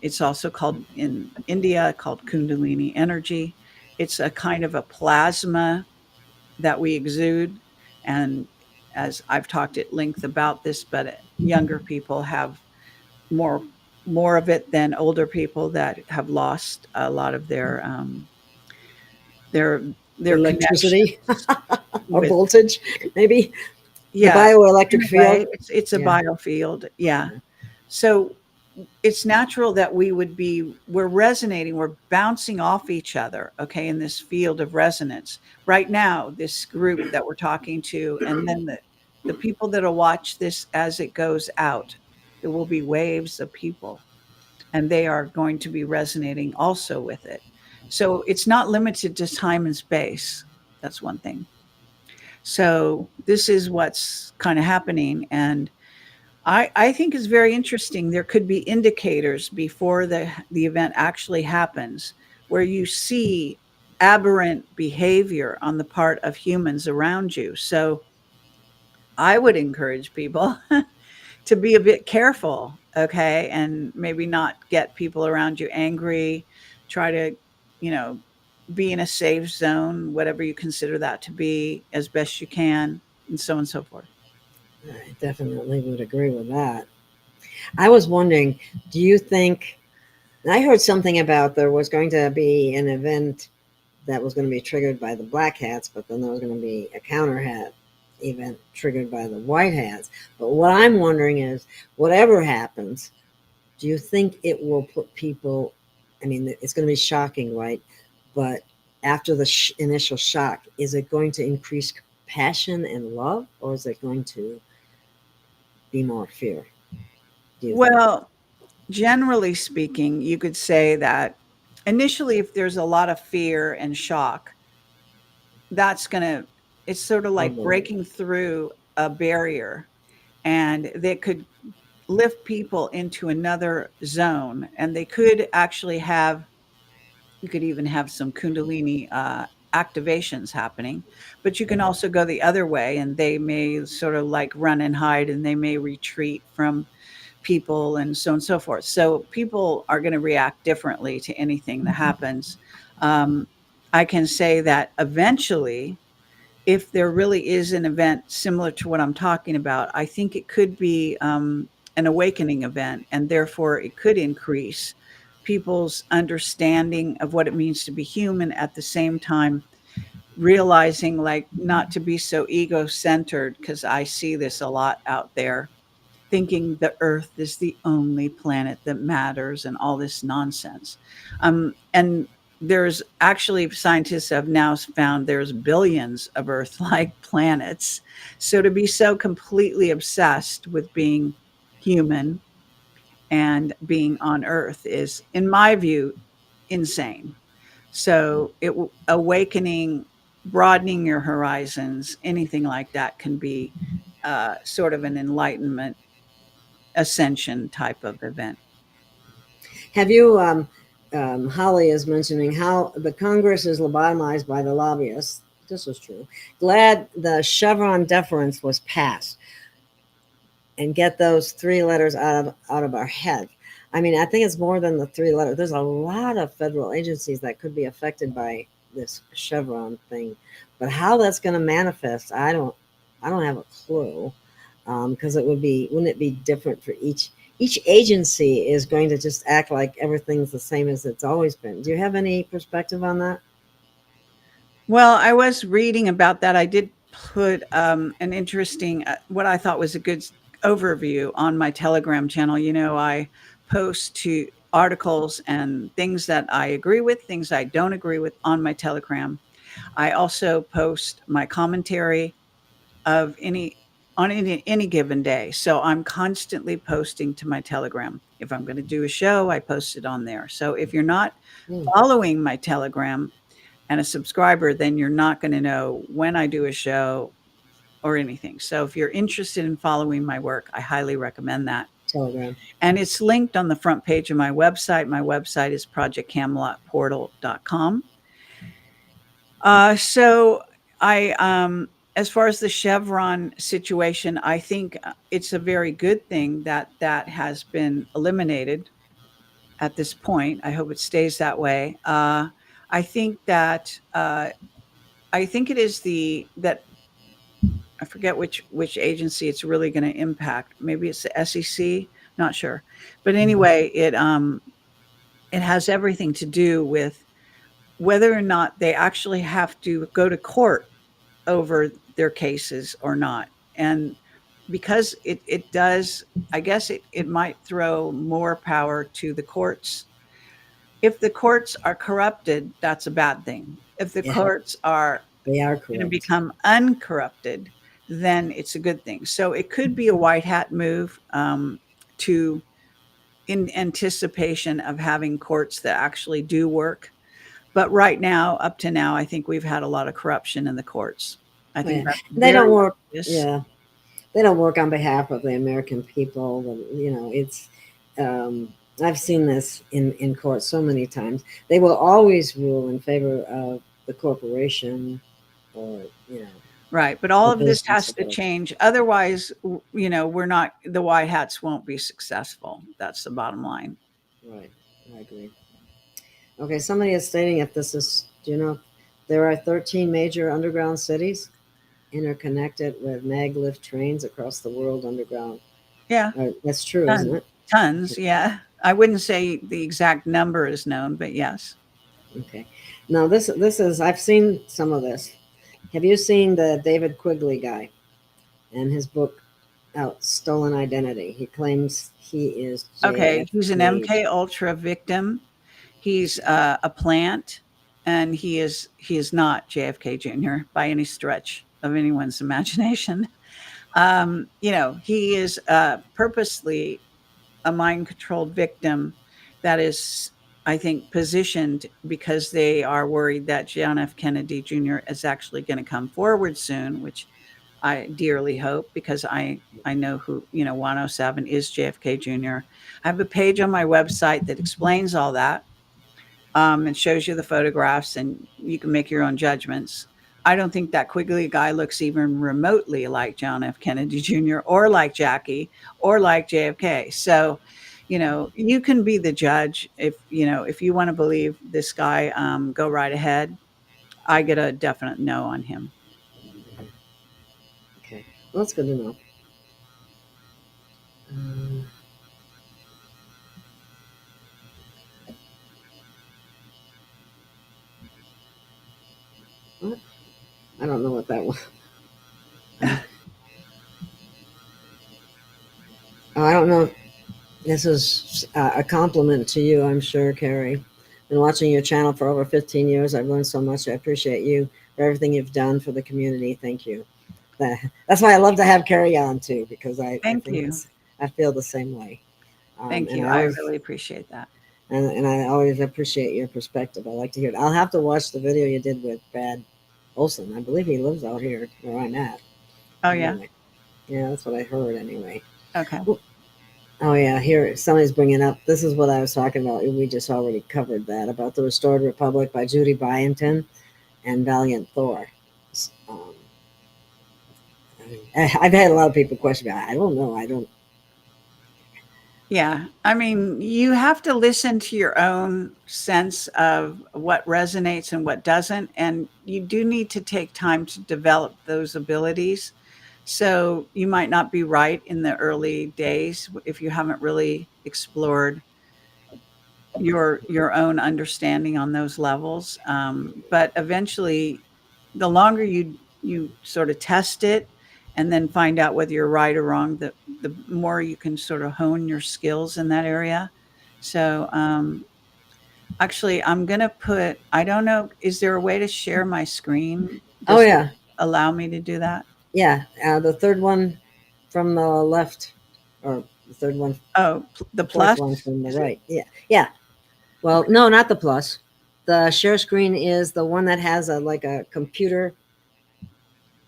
It's also called in India called Kundalini energy. It's a kind of a plasma that we exude, and as I've talked at length about this, but younger people have more more of it than older people that have lost a lot of their their Electricity connections or with, voltage, maybe the yeah, in bioelectric a way field. it's a Yeah. biofield, yeah. So it's natural that we're resonating, we're bouncing off each other, okay, in this field of resonance right now, this group that we're talking to, and then the people that'll watch this as it goes out. There will be waves of people, and they are going to be resonating also with it. So it's not limited to time and space. That's one thing. So this is what's kind of happening, and I think it's very interesting. There could be indicators before the event actually happens where you see aberrant behavior on the part of humans around you. So I would encourage people to be a bit careful, okay, and maybe not get people around you angry. Try to, you know, be in a safe zone, whatever you consider that to be, as best you can, and so on and so forth. I definitely would agree with that. I was wondering, do you think, I heard something about there was going to be an event that was going to be triggered by the black hats, but then there was going to be a counter hat event triggered by the white hats. But what I'm wondering is, whatever happens, do you think it will put people, I mean, it's going to be shocking, right? But after the initial shock, is it going to increase compassion and love, or is it going to be more fear, do you think? Well, generally speaking, you could say that initially, if there's a lot of fear and shock, that's going to, it's sort of Oh like boy. breaking through a barrier, and they could lift people into another zone. And they could actually have, you could even have some Kundalini activations happening, but you can also go the other way, and they may sort of like run and hide, and they may retreat from people and so on and so forth. So people are going to react differently to anything that happens. Um, I can say that eventually, if there really is an event similar to what I'm talking about, I think it could be an awakening event, and therefore it could increase people's understanding of what it means to be human, at the same time realizing like not to be so ego centered, because I see this a lot out there, thinking the earth is the only planet that matters and all this nonsense. And there's actually, scientists have now found there's billions of earth like planets. So to be so completely obsessed with being human and being on earth is, in my view, insane. So awakening, broadening your horizons, anything like that can be sort of an enlightenment ascension type of event. Have you, Holly is mentioning how the Congress is lobotomized by the lobbyists. This is true. Glad the Chevron deference was passed and get those three letters out of our head. I mean, I think it's more than the three letters. There's a lot of federal agencies that could be affected by this Chevron thing, but how that's going to manifest, I don't have a clue. Because it would be, wouldn't it be different for each agency is going to just act like everything's the same as it's always been. Do you have any perspective on that? Well, I was reading about that. I did put an interesting, what I thought was a good overview on my Telegram channel. You know, I post to articles and things that I agree with, things I don't agree with on my Telegram. I also post my commentary of any given day. So I'm constantly posting to my Telegram. If I'm going to do a show, I post it on there. So if you're not Hmm. following my Telegram and a subscriber, then you're not going to know when I do a show or anything. So if you're interested in following my work, I highly recommend that. Telegram. And it's linked on the front page of my website. My website is projectcamelotportal.com. So as far as the Chevron situation, I think it's a very good thing that that has been eliminated. at this point. I hope it stays that way. I think that I think it is that I forget which agency it's really going to impact. Maybe it's the SEC, not sure. But anyway, it has everything to do with whether or not they actually have to go to court over their cases or not. And because it does, I guess it might throw more power to the courts. If the courts are corrupted, that's a bad thing. If the Yeah, courts are they are going to corrupt. become uncorrupted, then it's a good thing. So it could be a white hat move to in anticipation of having courts that actually do work. But right now, up to now, I think we've had a lot of corruption in the courts. I Oh, yeah. think that's They very don't work. obvious. Yeah, they don't work on behalf of the American people. It's. I've seen this in court so many times. They will always rule in favor of the corporation, or Right. But all the of this business has or to whatever. change. Otherwise, we're not, the white hats won't be successful. That's the bottom line. Right, I agree. Okay, somebody is stating if this is. There are 13 major underground cities interconnected with maglev trains across the world underground. Yeah. That's true, isn't Tons. it? Tons. Yeah. I wouldn't say the exact number is known, but yes. Okay. Now this is I've seen some of this. Have you seen the David Quigley guy and his book out Stolen Identity? He claims he is Okay. He's an JFK. MK Ultra victim. He's a plant, and he is not JFK Jr. by any stretch of anyone's imagination. He is purposely a mind controlled victim that is, I think, positioned because they are worried that John F. Kennedy Jr. is actually going to come forward soon, which I dearly hope, because I know who, 107 is JFK Jr. I have a page on my website that explains all that, and shows you the photographs, and you can make your own judgments. I don't think that Quigley guy looks even remotely like John F. Kennedy Jr. or like Jackie or like JFK. So, you can be the judge. If you want to believe this guy, go right ahead. I get a definite no on him. Okay, well, that's good to know. Um, what? I don't know what that was. Oh, I don't know. This is a compliment to you, I'm sure, Carrie. Been watching your channel for over 15 years. I've learned so much. I appreciate you for everything you've done for the community. Thank you. That's why I love to have Carrie on too, because I Thank think you. I feel the same way. Thank And you. I I always really appreciate that. and I always appreciate your perspective. I like to hear it. I'll have to watch the video you did with Brad Olson. I believe he lives out here where I'm at. Oh, yeah. Anyway, yeah, that's what I heard. Anyway. Okay. Oh yeah, here somebody's bringing up. This is what I was talking about. We just already covered that about the Restored Republic by Judy Byington and Valiant Thor. Um, I've had a lot of people question me. I don't know. I don't. Yeah. I mean, you have to listen to your own sense of what resonates and what doesn't. And you do need to take time to develop those abilities. So you might not be right in the early days if you haven't really explored your own understanding on those levels. But eventually, the longer you sort of test it and then find out whether you're right or wrong, the more you can sort of hone your skills in that area. So actually, I'm gonna put. I don't know. Is there a way to share my screen? Oh Does it yeah, allow me to do that? yeah. The third one from the left, or the third one, Oh, the the fourth plus, one from the is it? right. Yeah, yeah. Well, Okay. no, not the plus. The share screen is the one that has a computer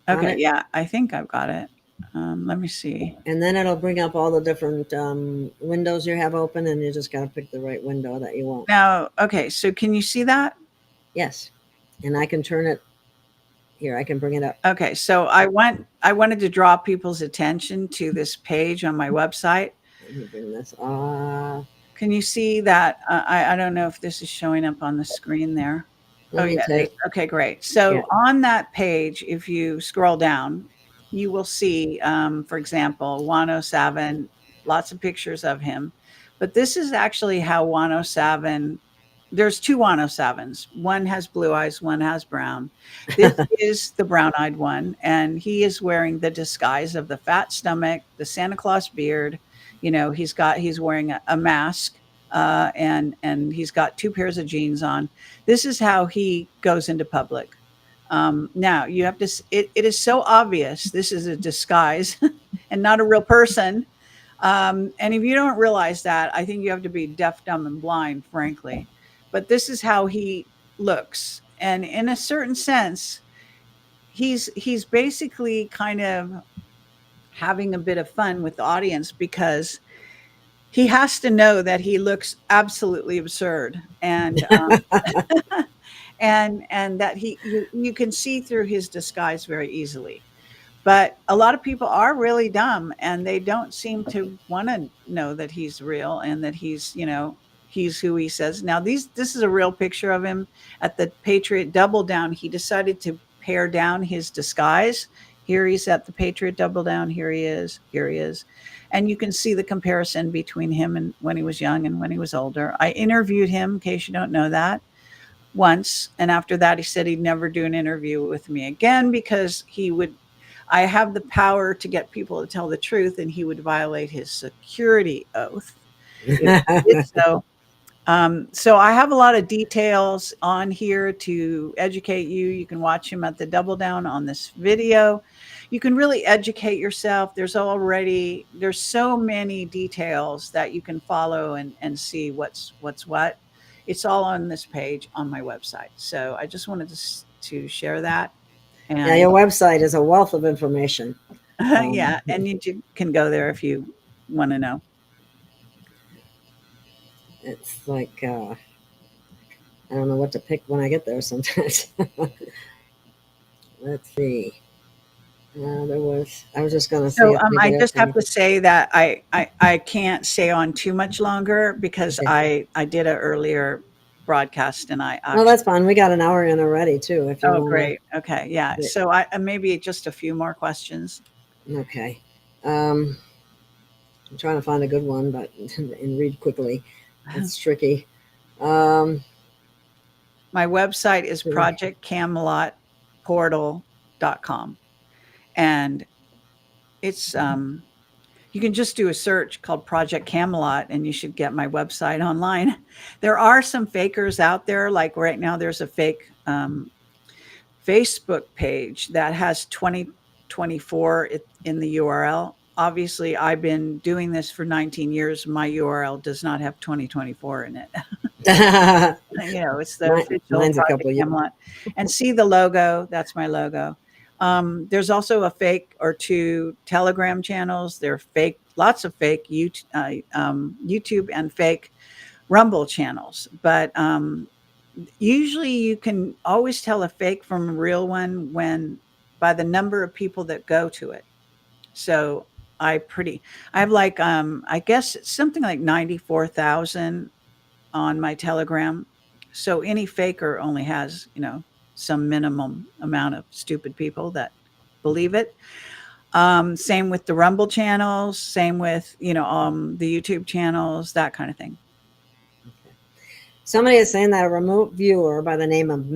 on Okay. it. Yeah, I think I've got it. Let me see. And then it'll bring up all the different windows you have open, and you just got to pick the right window that you want. Now, okay, so can you see that? Yes. And I can turn it here. I can bring it up. Okay, so I wanted to draw people's attention to this page on my website. Let me bring this. Can you see that? I don't know if this is showing up on the screen there. Let me take. Okay, great. So Yeah. on that page, if you scroll down, you will see, for example, 107, lots of pictures of him. But this is actually how 107, there's two 107s. One has blue eyes, one has brown. This is the brown-eyed one, and he is wearing the disguise of the fat stomach, the Santa Claus beard. He's wearing a mask, and he's got two pairs of jeans on. This is how he goes into public. Now you have to. It is so obvious. This is a disguise, and not a real person. And if you don't realize that, I think you have to be deaf, dumb, and blind, frankly. But this is how he looks, and in a certain sense, he's basically kind of having a bit of fun with the audience because he has to know that he looks absolutely absurd, and and that you can see through his disguise very easily. But a lot of people are really dumb, and they don't seem to want to know that he's real and that he's who he says. Now this is a real picture of him at the Patriot Double Down. He decided to pare down his disguise. Here he's at the Patriot Double Down. Here he is. And you can see the comparison between him and when he was young and when he was older. I interviewed him, in case you don't know that, once. And after that, he said he'd never do an interview with me again because I have the power to get people to tell the truth, and he would violate his security oath if he did so. So I have a lot of details on here to educate you. You can watch him at the Double Down on this video. You can really educate yourself. There's so many details that you can follow and see what's what. It's all on this page on my website. So I just wanted to share that. And Yeah, your website is a wealth of information. yeah, and you can go there if you want to know. It's like I don't know what to pick when I get there sometimes. Let's see. I was just going to say. So I just have to say that I can't stay on too much longer because Okay. I did an earlier broadcast and No, that's fine. We got an hour in already too. If you oh want. great, okay, yeah. So I maybe just a few more questions. Okay. I'm trying to find a good one, but and read quickly. It's tricky. My website is projectcamelotportal.com, and it's you can just do a search called Project Camelot and you should get my website online. There are some fakers out there. Like right now, there's a fake Facebook page that has 2024 in the URL. Obviously, I've been doing this for 19 years. My URL does not have 2024 in it. It's the official mine's a Project couple Camelot. And see the logo. That's my logo. There's also a fake or two Telegram channels. They're fake, lots of fake YouTube and fake Rumble channels. But usually you can always tell a fake from a real one by the number of people that go to it. So I have like, I guess it's something like 94,000 on my Telegram. So any faker only has, some minimum amount of stupid people that believe it. Same with the Rumble channels, same with, the YouTube channels, that kind of thing. Somebody is saying that a remote viewer by the name of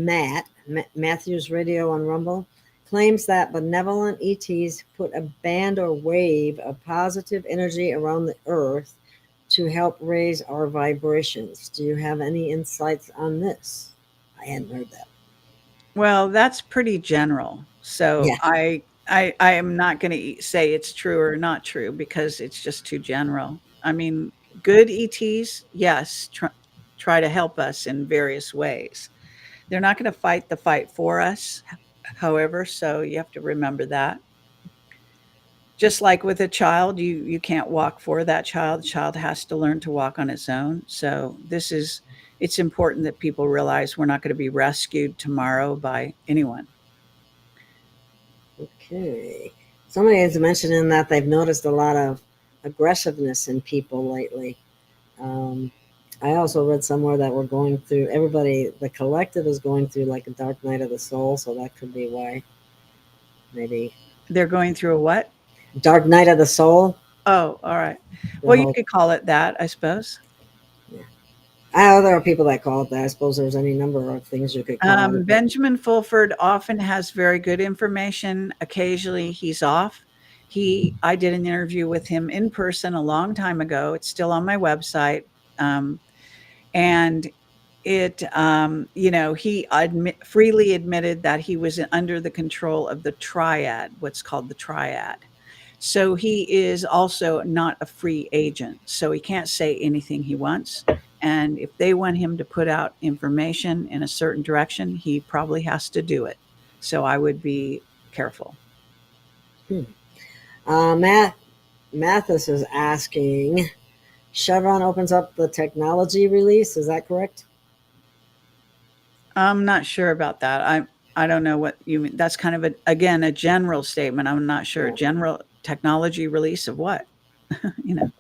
Matthews Radio on Rumble, claims that benevolent ETs put a band or wave of positive energy around the earth to help raise our vibrations. Do you have any insights on this? I hadn't heard that. Well, that's pretty general. So Yeah. I am not going to say it's true or not true because it's just too general. I mean, good ETs, yes, try to help us in various ways. They're not going to fight the fight for us, however, so you have to remember that. Just like with a child, you can't walk for that child. The child has to learn to walk on its own. So it's important that people realize we're not going to be rescued tomorrow by anyone. Okay. Somebody is mentioning that they've noticed a lot of aggressiveness in people lately. I also read somewhere that we're going through, everybody, the collective is going through like a dark night of the soul. So that could be why. Maybe They're going through a what? dark night of the soul. Oh, all right. The Well, you whole, could call it that, I suppose. yeah. I know there are people that call it that. I suppose there's any number of things you could call it. But Benjamin Fulford often has very good information. Occasionally, he's off. I did an interview with him in person a long time ago. It's still on my website, and he freely admitted that he was under the control of the triad, what's called the triad. So he is also not a free agent. So he can't say anything he wants. And if they want him to put out information in a certain direction, he probably has to do it. So I would be careful. Matt Mathis is asking, Chevron opens up the technology release. Is that correct? I'm not sure about that. I don't know what you mean. That's kind of again a general statement. I'm not sure. Yeah. General technology release of what? you know.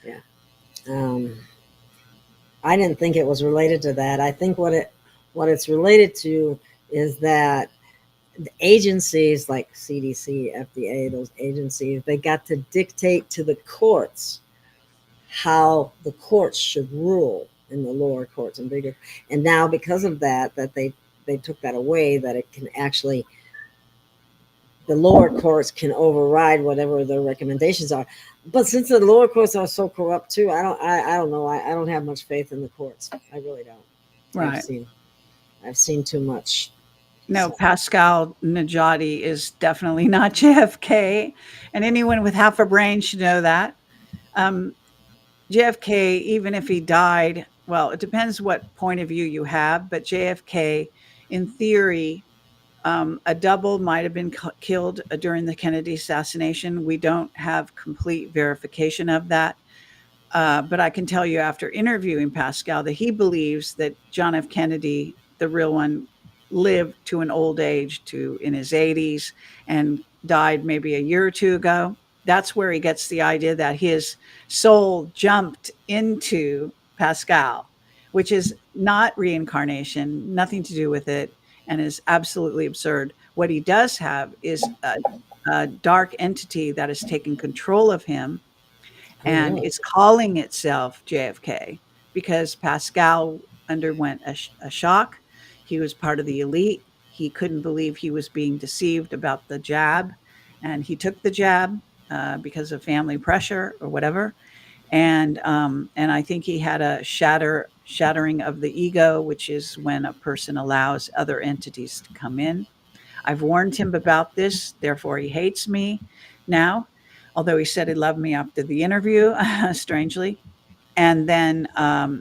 Yeah. I didn't think it was related to that. I think what it's related to is that the agencies like CDC, FDA, those agencies, they got to dictate to the courts how the courts should rule in the lower courts and bigger. And now because of that they took that away, that it can actually, the lower courts can override whatever their recommendations are. But since the lower courts are so corrupt too, I don't know. I don't have much faith in the courts. I really don't. Right. I've seen too much. No, Pascal Najati is definitely not JFK, and anyone with half a brain should know that. JFK, even if he died, well, it depends what point of view you have, but JFK, in theory, a double might have been killed during the Kennedy assassination. We don't have complete verification of that. But I can tell you after interviewing Pascal that he believes that John F. Kennedy, the real one, lived to an old age, to in his 80s, and died maybe a year or two ago. That's where he gets the idea that his soul jumped into Pascal, which is not reincarnation, nothing to do with it, and is absolutely absurd. What he does have is a dark entity that has taken control of him, and it's calling itself JFK because Pascal underwent a shock. He was part of the elite. He couldn't believe he was being deceived about the jab, and he took the jab because of family pressure or whatever. And I think he had a shattering of the ego, which is when a person allows other entities to come in. I've warned him about this, therefore he hates me now, although he said he loved me after the interview, strangely. And then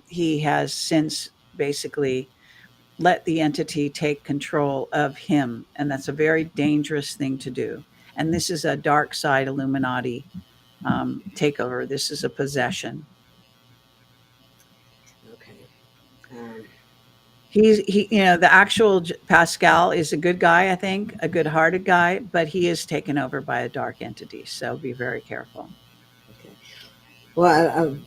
he has since basically let the entity take control of him. And that's a very dangerous thing to do. And this is a dark side Illuminati takeover. This is a possession. Okay. The actual Pascal is a good guy, I think, a good-hearted guy, but he is taken over by a dark entity. So be very careful. Okay. Well,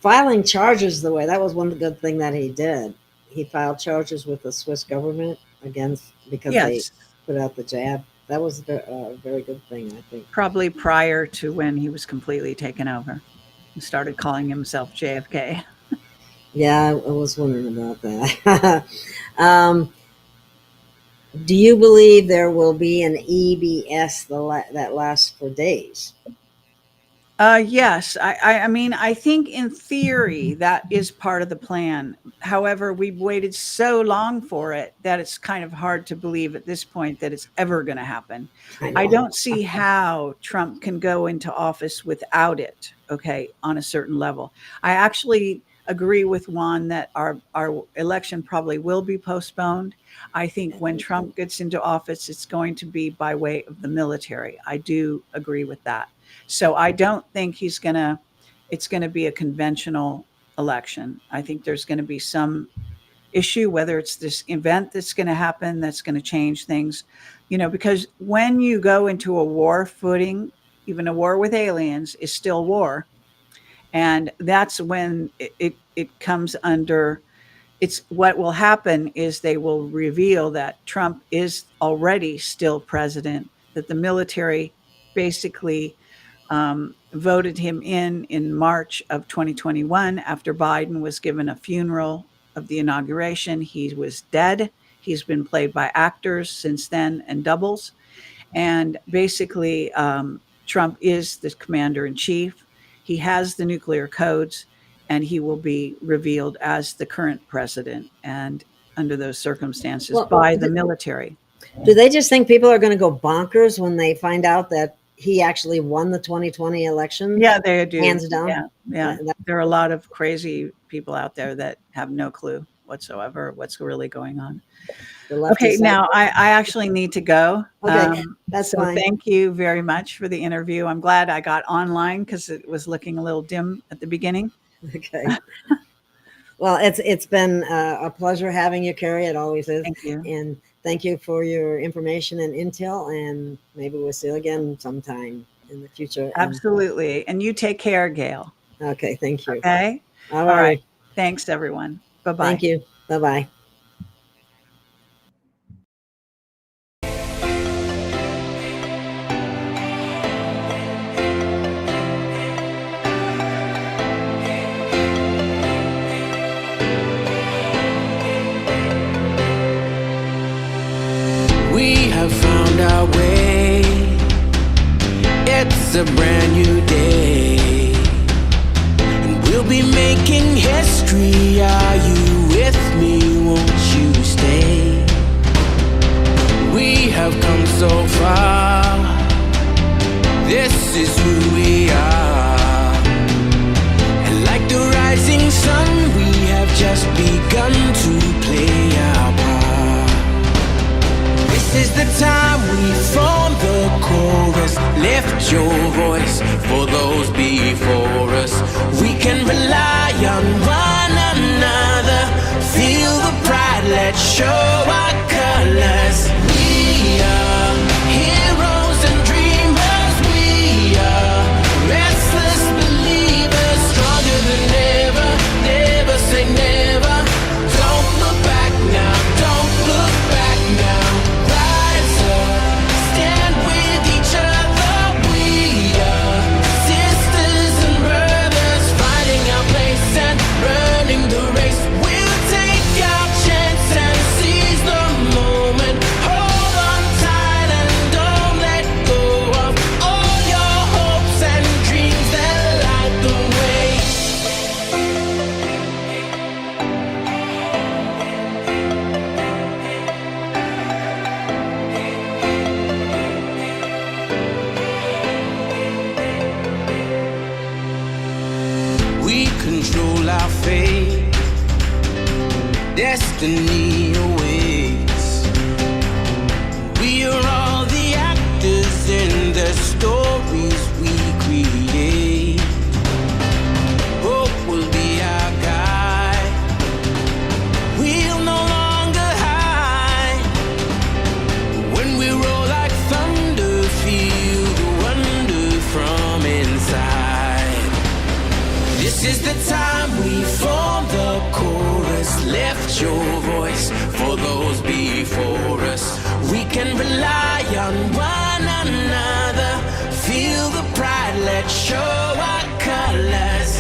filing charges the way, that was one good thing that he did. He filed charges with the Swiss government because they put out the jab. That was a very good thing, I think. Probably prior to when he was completely taken over. He started calling himself JFK. Yeah, I was wondering about that. Do you believe there will be an EBS that lasts for days? Yes. I mean, I think in theory that is part of the plan. However, we've waited so long for it that it's kind of hard to believe at this point that it's ever going to happen. I don't see how Trump can go into office without it, okay, on a certain level. I actually agree with Juan that our election probably will be postponed. I think when Trump gets into office, it's going to be by way of the military. I do agree with that. So I don't think it's going to be a conventional election. I think there's going to be some issue, whether it's this event that's going to happen, that's going to change things, because when you go into a war footing, even a war with aliens is still war. And that's when it comes under, it's what will happen is they will reveal that Trump is already still president, that the military basically voted him in March of 2021 after Biden was given a funeral of the inauguration. He was dead. He's been played by actors since then and doubles. And basically, Trump is the commander in chief. He has the nuclear codes, and he will be revealed as the current president, and under those circumstances by the military. Do they just think people are going to go bonkers when they find out that he actually won the 2020 election? Yeah, they do. Hands down. Yeah. There are a lot of crazy people out there that have no clue whatsoever what's really going on. Okay, now I actually need to go. Okay, that's fine. Thank you very much for the interview. I'm glad I got online because it was looking a little dim at the beginning. Okay. Well, it's been a pleasure having you, Kerry. It always is. Thank you. And thank you for your information and intel. And maybe we'll see you again sometime in the future. Absolutely. And you take care, Gail. Okay. Thank you. Okay. All right. Thanks, everyone. Bye-bye. Thank you. Bye-bye. We have found our way. It's a brand new day, and we'll be making history. Are you with me? Won't you stay? We have come so far. This is who we are, and like the rising sun, we have just begun to play our part. This is the time we form the chorus. Lift your voice for those before us. We can rely on one another. Feel the pride, let's show our colors. We are heroes and dreamers. We are restless believers, stronger than ever. Never say never. Don't look back now. Don't look back now. Destiny awaits. We are all the actors in the stories we create. Hope will be our guide. We'll no longer hide. When we roll like thunder, feel the wonder from inside. This is the time we form the chorus. Lift your voice for those before us. We can rely on one another. Feel the pride, let's show our colors.